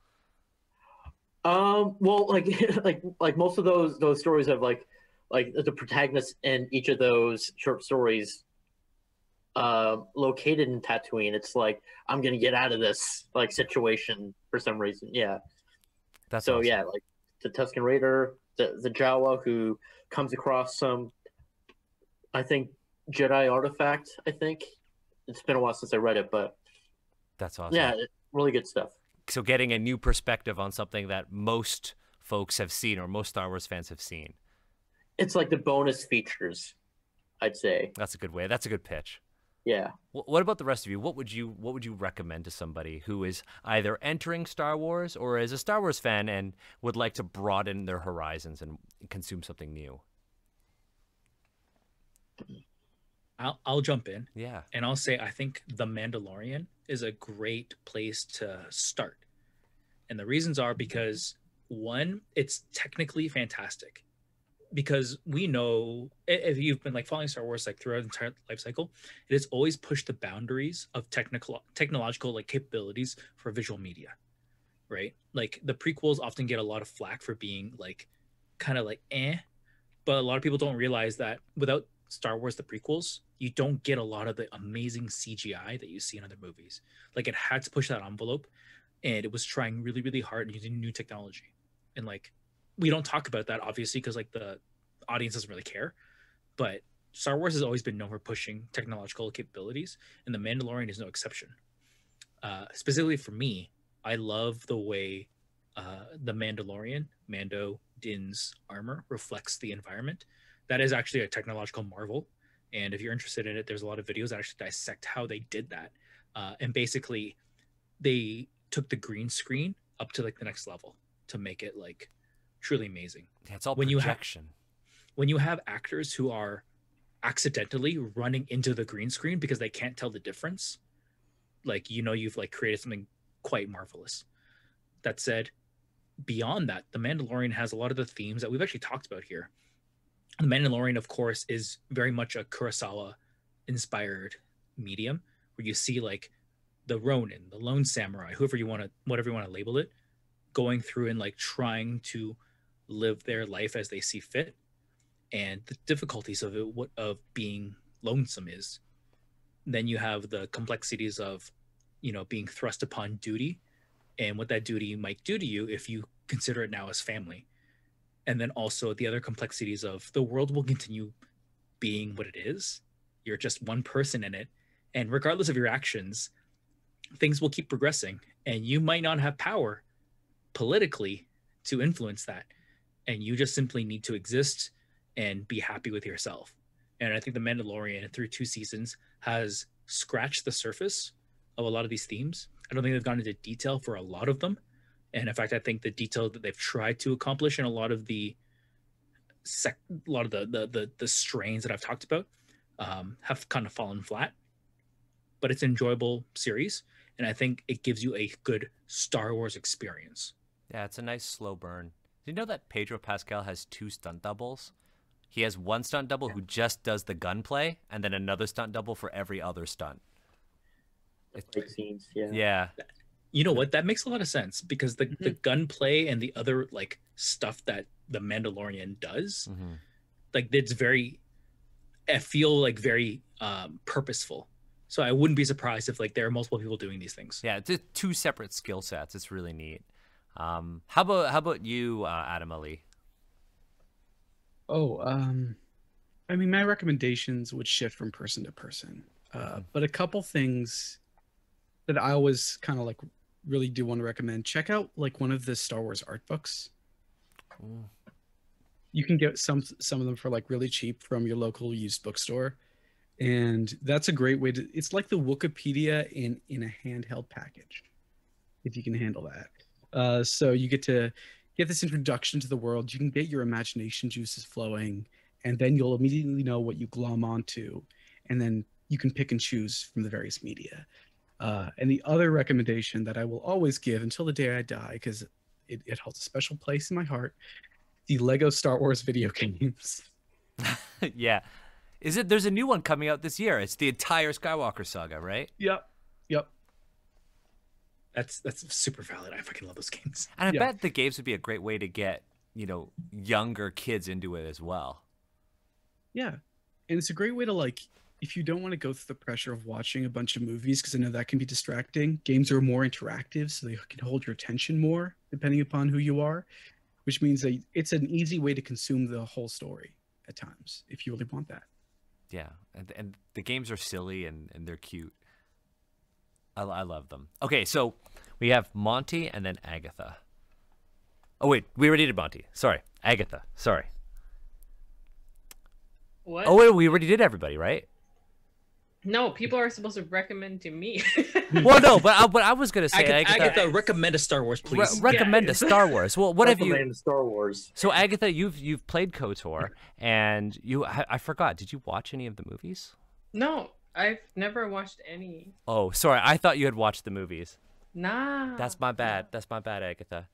Well, most of those stories have the protagonists in each of those short stories located in Tatooine. It's I'm gonna get out of this situation for some reason. Yeah. That's so awesome. Yeah, the Tusken Raider, the Jawa who comes across some, I think, Jedi artifact. I think it's been a while since I read it, but that's awesome. Yeah, really good stuff. So getting a new perspective on something that most folks have seen, or most Star Wars fans have seen. It's the bonus features, I'd say. That's a good way. That's a good pitch. Yeah. What about the rest of you? What would you recommend to somebody who is either entering Star Wars or is a Star Wars fan and would like to broaden their horizons and consume something new? I'll jump in. Yeah. And I'll say I think The Mandalorian is a great place to start. And the reasons are because, one, it's technically fantastic. Because we know, if you've been following Star Wars throughout the entire life cycle, it has always pushed the boundaries of technological capabilities for visual media, right? The prequels often get a lot of flack for being kind of but a lot of people don't realize that without Star Wars, the prequels, you don't get a lot of the amazing CGI that you see in other movies. It had to push that envelope, and it was trying really, really hard using new technology. And we don't talk about that obviously because the audience doesn't really care, but Star Wars has always been known for pushing technological capabilities, and The Mandalorian is no exception. Specifically for me, I love the way the Mandalorian, Mando Din's armor reflects the environment. That is actually a technological marvel, and if you're interested in it, there's a lot of videos that actually dissect how they did that. And basically, they took the green screen up to the next level to make it truly amazing. Yeah, it's all projection. When you have actors who are accidentally running into the green screen because they can't tell the difference, you've created something quite marvelous. That said, beyond that, The Mandalorian has a lot of the themes that we've actually talked about here. The Mandalorian, of course, is very much a Kurosawa inspired medium, where you see the Ronin, the lone samurai, whatever you want to label it, going through and like trying to live their life as they see fit, and the difficulties of it, what of being lonesome is. Then you have the complexities of, being thrust upon duty, and what that duty might do to you if you consider it now as family. And then also the other complexities of the world will continue being what it is. You're just one person in it. And regardless of your actions, things will keep progressing. And you might not have power politically to influence that. And you just simply need to exist and be happy with yourself. And I think The Mandalorian, through 2 seasons, has scratched the surface of a lot of these themes. I don't think they've gone into detail for a lot of them. And in fact, I think the detail that they've tried to accomplish in a lot of the strains that I've talked about have kind of fallen flat. But it's an enjoyable series, and I think it gives you a good Star Wars experience. Yeah, it's a nice slow burn. Did you know that Pedro Pascal has 2 stunt doubles? He has one stunt double who just does the gunplay, and then another stunt double for every other stunt. Fight scenes, yeah. Yeah. You know what? That makes a lot of sense, because the gunplay and the other like stuff that the Mandalorian does, like it's very, I feel like very purposeful. So I wouldn't be surprised if like there are multiple people doing these things. Yeah, it's 2 separate skill sets. It's really neat. How about you, Adam Ali? Oh, I mean, my recommendations would shift from person to person, but a couple things that I always kind of like really do want to recommend. Check out like one of the Star Wars art books. Ooh. You can get some of them for like really cheap from your local used bookstore, and that's a great way to. It's like the Wikipedia in a handheld package, if you can handle that. So you get to get this introduction to the world. You can get your imagination juices flowing, and then you'll immediately know what you glom onto, and then you can pick and choose from the various media. And the other recommendation that I will always give until the day I die, because it holds a special place in my heart, the Lego Star Wars video games. Yeah. There's a new one coming out this year. It's the entire Skywalker saga, right? Yep. That's super valid. I fucking love those games. And I bet the games would be a great way to get, younger kids into it as well. Yeah. And it's a great way to like, if you don't want to go through the pressure of watching a bunch of movies, because I know that can be distracting, games are more interactive, so they can hold your attention more depending upon who you are, which means that it's an easy way to consume the whole story at times, if you really want that. Yeah, and the games are silly and they're cute. I love them. Okay, so we have Monty and then Agatha. Oh, wait, we already did Monty. Sorry, Agatha. Sorry. What? Oh, wait, we already did everybody, right? No, people are supposed to recommend to me. Well, no, but I was gonna say Agatha, recommend a Star Wars, please. Recommend a Star Wars. Well, what have you? Recommend Star Wars. So Agatha, you've played KOTOR, and I forgot. Did you watch any of the movies? No, I've never watched any. Oh, sorry. I thought you had watched the movies. Nah. That's my bad. That's my bad, Agatha.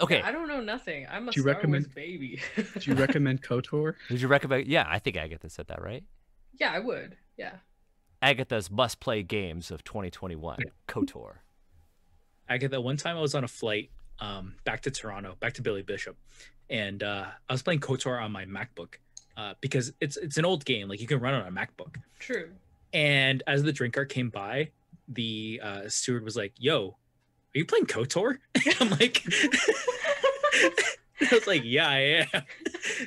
Okay. Yeah, I don't know nothing. I'm a Do you Star recommend- Wars baby. Do you recommend KOTOR? Would you recommend? Yeah, I think Agatha said that, right? Yeah, I would. Yeah. Agatha's must-play games of 2021, KOTOR. Agatha, one time I was on a flight back to Toronto, back to Billy Bishop, and I was playing KOTOR on my MacBook because it's an old game, like you can run it on a MacBook. True. And as the drink cart came by, the steward was like, "Yo, are you playing KOTOR?" I'm like, I was like, "Yeah, I am."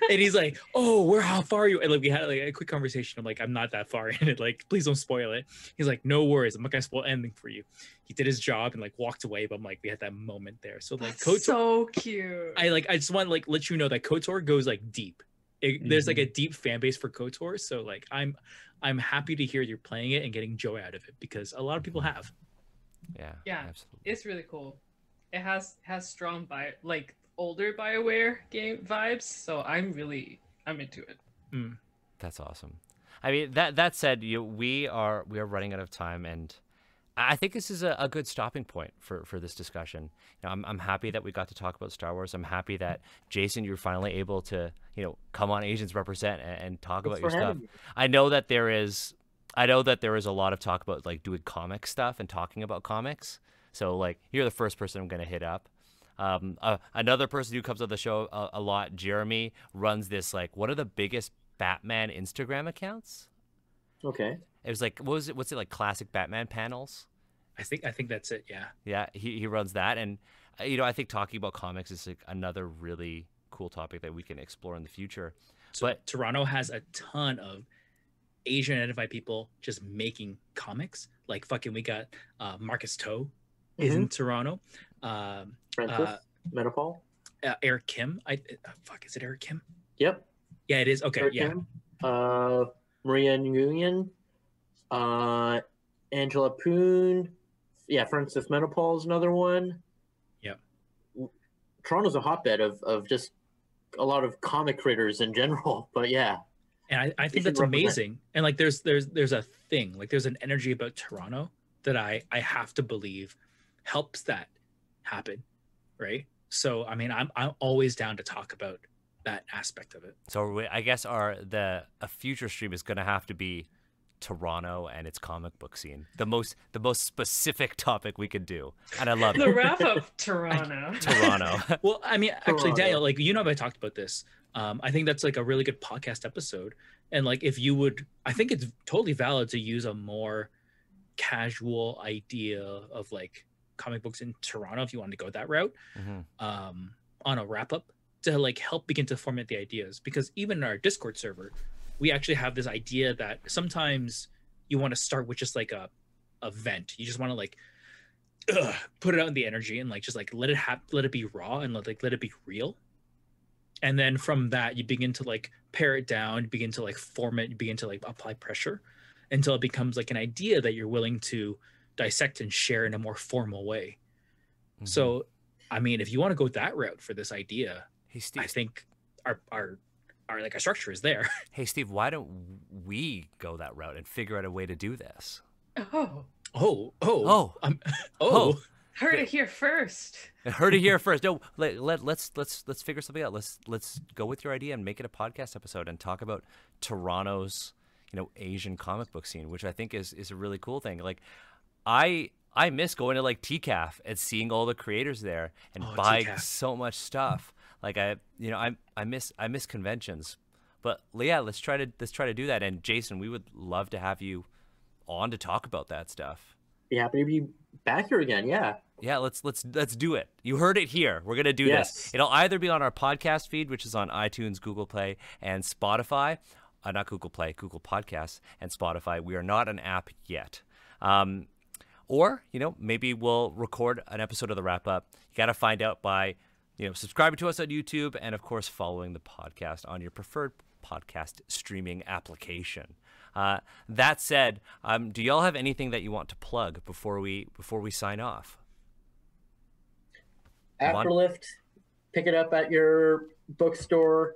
And he's like, "Oh, how far are you?" And like we had like a quick conversation. I'm like, "I'm not that far in it. Like, please don't spoil it." He's like, "No worries. I'm not gonna spoil anything for you." He did his job and like walked away. But I'm like, we had that moment there. So like, KOTOR, So cute. I just want to like let you know that KOTOR goes like deep. There's like a deep fan base for KOTOR. So like, I'm happy to hear you're playing it and getting joy out of it, because a lot of people have. Yeah. Yeah, Absolutely. it's really cool. It has strong older BioWare game vibes, so I'm into it. That's awesome. I mean, that said, we are running out of time, and I think this is a good stopping point for this discussion. I'm happy that we got to talk about Star Wars. I'm happy that Jason, you're finally able to come on Asians Represent and talk about your stuff. I know that there is I know that there is a lot of talk about like doing comic stuff and talking about comics. So like you're the first person I'm gonna hit up. Another person who comes on the show a lot, Jeremy, runs this like one of the biggest Batman Instagram accounts. Okay. It was like what was it? What's it like? Classic Batman panels. I think that's it. Yeah. Yeah, he runs that, and you know I think talking about comics is like another really cool topic that we can explore in the future. So But Toronto has a ton of Asian identified people just making comics. Like fucking, we got Marcus Toe is in Toronto. Francis Metapol. Eric Kim. Is it Eric Kim? Yep. Yeah, it is. Okay, Eric yeah. Kim. Maria Nguyen. Angela Poon. Yeah, Francis Metapol is another one. Yep. Toronto's a hotbed of just a lot of comic creators in general. But yeah. And I think that's amazing. And like there's a thing, like there's an energy about Toronto that I have to believe helps that happen, right? So I mean I'm always down to talk about that aspect of it. so I guess a future stream is going to have to be Toronto and its comic book scene. The most specific topic we could do, and I love The it. wrap up Toronto. Toronto. Well, I mean, actually, Toronto. Daniel, like you know, I talked about this. I think that's like a really good podcast episode. And like, if you would, I think it's totally valid to use a more casual idea of like comic books in Toronto if you want to go that route, on a wrap up to like help begin to format the ideas. Because even in our Discord server, we actually have this idea that sometimes you want to start with just like a vent. You just want to like put it out in the energy and like just like let it be raw and let it be real. And then from that you begin to like pare it down, you begin to like form it, you begin to like apply pressure until it becomes like an idea that you're willing to dissect and share in a more formal way. So I mean, if you want to go that route for this idea, Hey Steve. I think our like our structure is there. Hey Steve, why don't we go that route and figure out a way to do this? Oh, heard it here first. I heard it here first. No, let's figure something out. Let's go with your idea and make it a podcast episode and talk about Toronto's, you know, Asian comic book scene, which I think is a really cool thing. Like I miss going to like TCAF and seeing all the creators there and buying TCAF. so much stuff. Like I miss conventions. But yeah, let's try to do that. And Jason, we would love to have you on to talk about that stuff. Be happy to be back here again. Yeah. Yeah, let's do it. You heard it here. We're gonna do this. It'll either be on our podcast feed, which is on iTunes, Google Play, and Spotify. Not Google Play, Google Podcasts and Spotify. We are not an app yet. Or, you know, maybe we'll record an episode of the wrap up. You got to find out by, you know, subscribing to us on YouTube and, of course, following the podcast on your preferred podcast streaming application. That said, do y'all have anything that you want to plug before we sign off? Afterlift, pick it up at your bookstore,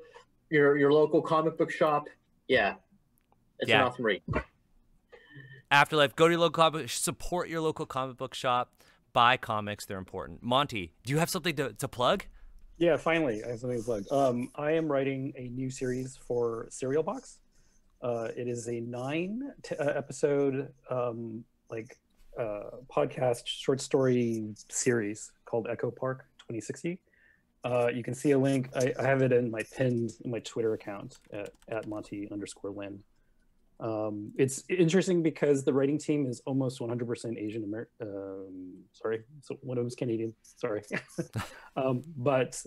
your local comic book shop. Yeah, it's an awesome read. Afterlife, go to your local comic, support your local comic book shop, buy comics, they're important. Monty, do you have something to plug? Yeah, finally, I have something to plug. I am writing a new series for Serial Box. It is a 9 episode podcast short story series called Echo Park 2060. You can see a link. I have it in my Twitter account at Monty_Lin. It's interesting because the writing team is almost 100% Asian American. Sorry, so one of them's Canadian. Sorry, but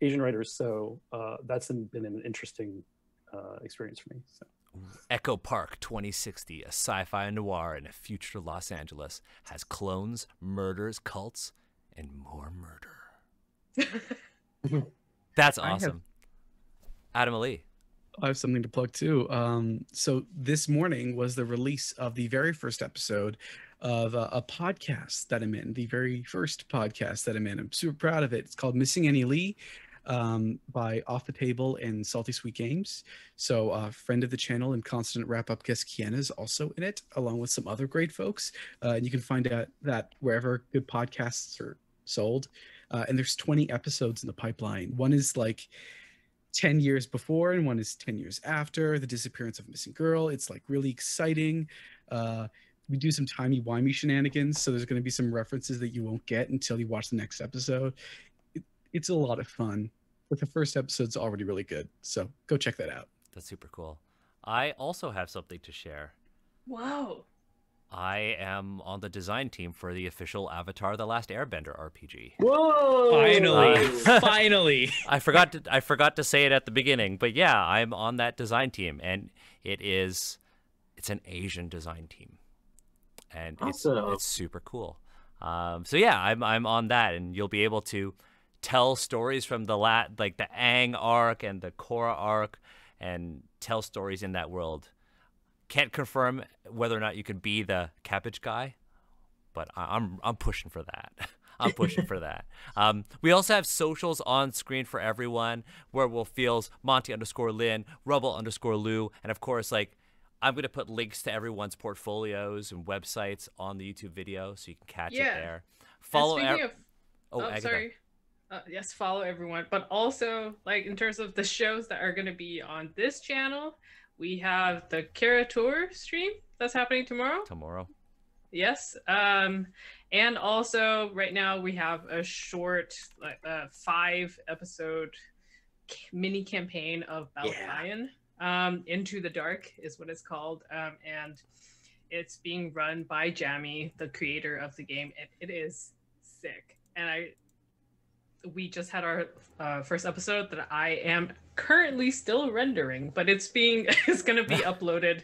Asian writers. So that's been an interesting experience for me. So. Echo Park 2060, a sci-fi noir in a future Los Angeles, has clones, murders, cults, and more murder. That's awesome. Adam Ali. I have something to plug too. So this morning was the release of the very first episode of a podcast that I'm in, the very first podcast that I'm in. I'm super proud of it. It's called Missing Annie Lee by Off the Table and Salty Sweet Games. So a friend of the channel and constant wrap-up guest Kiana is also in it, along with some other great folks. And you can find out that wherever good podcasts are sold. And there's 20 episodes in the pipeline. One is like 10 years before and one is 10 years after the disappearance of a missing girl. It's like really exciting. We do some timey-wimey shenanigans, so there's going to be some references that you won't get until you watch the next episode. It's a lot of fun, but the first episode's already really good, so go check that out. That's super cool. I also have something to share. Wow. I am on the design team for the official Avatar: The Last Airbender RPG. Whoa! Finally, finally. I forgot to say it at the beginning, but yeah, I'm on that design team, and it's an Asian design team, and Awesome. it's super cool. So yeah, I'm on that, and you'll be able to tell stories from the Aang arc and the Korra arc, and tell stories in that world. Can't confirm whether or not you could be the cabbage guy, but I'm pushing for that. I'm pushing for that. We also have socials on screen for everyone, where we'll feels Monty_Lin, Rubble_Lou, and of course, like, I'm gonna put links to everyone's portfolios and websites on the YouTube video, so you can catch it there. Follow. Agatha. Sorry. Yes, follow everyone, but also, like, in terms of the shows that are gonna be on this channel. We have the Kara Tour stream that's happening tomorrow. Yes. And also right now we have a short 5-episode mini campaign of Balkayan. Into the Dark is what it's called. And it's being run by Jamie, the creator of the game. And it is sick. And we just had our first episode that I am currently still rendering, but it's going to be uploaded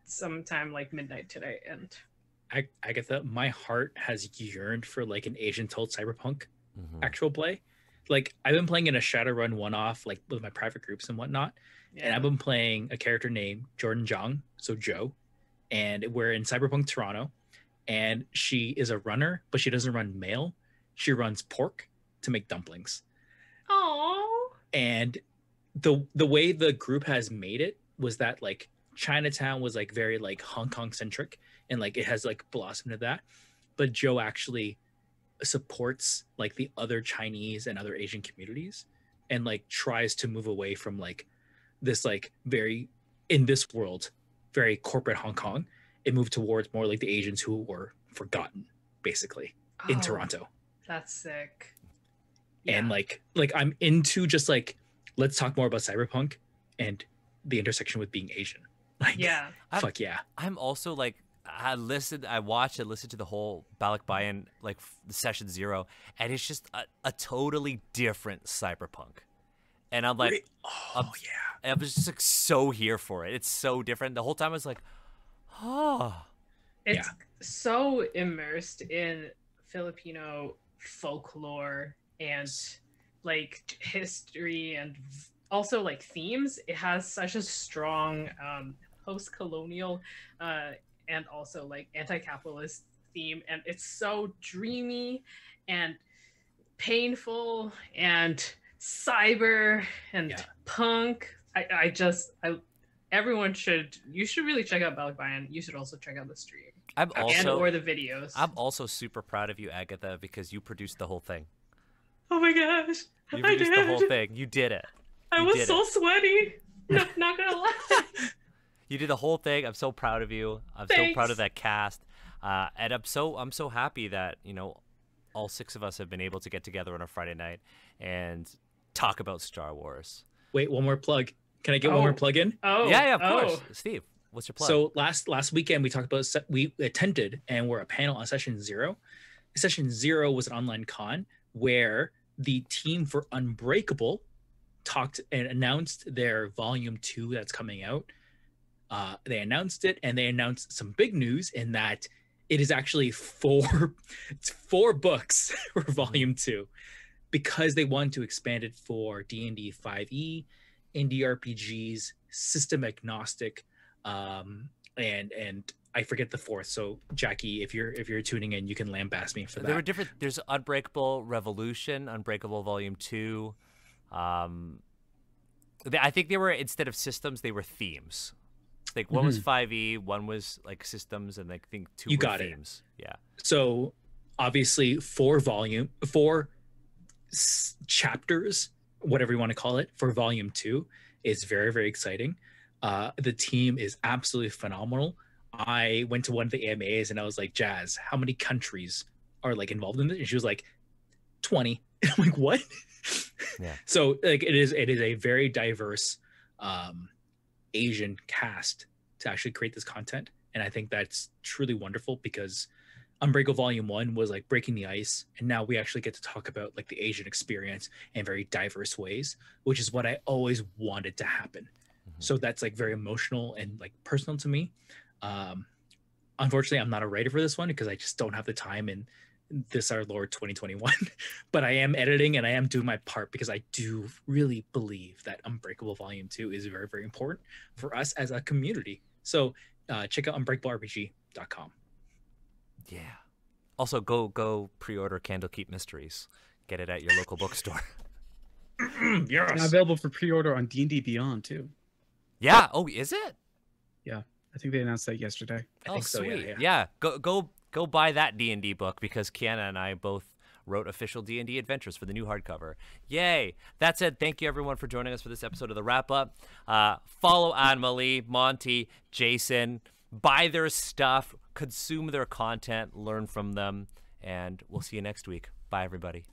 sometime like midnight today. And Agatha, my heart has yearned for like an Asian told Cyberpunk actual play. Like, I've been playing in a Shadowrun one-off, like with my private groups and whatnot. Yeah. And I've been playing a character named Jordan Zhang, so Joe, and we're in Cyberpunk Toronto, and she is a runner, but she doesn't run mail. She runs pork to make dumplings. Oh. And the way the group has made it was that like Chinatown was like very like Hong Kong centric, and like it has like blossomed into that. But Joe actually supports like the other Chinese and other Asian communities, and like tries to move away from like this like very, in this world, very corporate Hong Kong. It moved towards more like the Asians who were forgotten, basically, in Toronto. That's sick. And like I'm into just like, let's talk more about Cyberpunk and the intersection with being Asian. Like, fuck yeah. I'm also like, I watched and listened to the whole Balikbayan like session 0, and it's just a totally different Cyberpunk. And I'm like, I was just like so here for it. It's so different. The whole time I was like, it's so immersed in Filipino folklore and like history and also like themes. It has such a strong post-colonial and also like anti-capitalist theme, and it's so dreamy and painful and cyber and punk. You should really check out Balikbayan. You should also check out the stream or the videos. I'm also super proud of you, Agatha, because you produced the whole thing. Oh my gosh. You produced the whole thing. You did it. I was so sweaty. No, not gonna lie. You did the whole thing. I'm so proud of you. I'm so proud of that cast. And I'm so happy that, you know, all 6 of us have been able to get together on a Friday night and talk about Star Wars. Wait, one more plug. Can I get one more plug in? Yeah, of course. Steve, what's your plug? So last weekend we talked about, we attended and were a panel on Session 0. Session 0 was an online con where the team for Unbreakable talked and announced their volume 2 that's coming out. They announced it, and they announced some big news in that it is actually 4 books for volume 2, because they want to expand it for D&D 5e, indie RPGs, system agnostic, and I forget the 4th. So Jackie, if you're tuning in, you can lambast me for that. There were different. There's Unbreakable Revolution, Unbreakable Volume 2. I think they were, instead of systems, they were themes. Like one was 5e, one was like systems, and I think 2 were themes. Yeah. So obviously 4 chapters whatever you want to call it, for volume 2 is very, very exciting. The team is absolutely phenomenal. I went to one of the AMAs and I was like, Jazz, how many countries are like involved in this? And she was like, 20. And I'm like, what? Yeah. So like it is a very diverse Asian cast to actually create this content. And I think that's truly wonderful, because Unbreakable Volume 1 was like breaking the ice, and now we actually get to talk about like the Asian experience in very diverse ways, which is what I always wanted to happen. So that's like very emotional and like personal to me. Unfortunately, I'm not a writer for this one because I just don't have the time in this our Lord 2021. But I am editing and I am doing my part, because I do really believe that Unbreakable Volume 2 is very, very important for us as a community. So check out unbreakablerpg.com. Yeah. Also, go pre-order Candlekeep Mysteries. Get it at your local bookstore. Yes. Now available for pre-order on D&D Beyond too. Yeah. Oh, is it? Yeah, I think they announced that yesterday. I think so, sweet. yeah. Go buy that D&D book, because Kiana and I both wrote official D&D adventures for the new hardcover. Yay! That said, thank you everyone for joining us for this episode of the Wrap Up. Follow Anne-Marie, Monty, Jason. Buy their stuff, consume their content, learn from them, and we'll see you next week. Bye, everybody.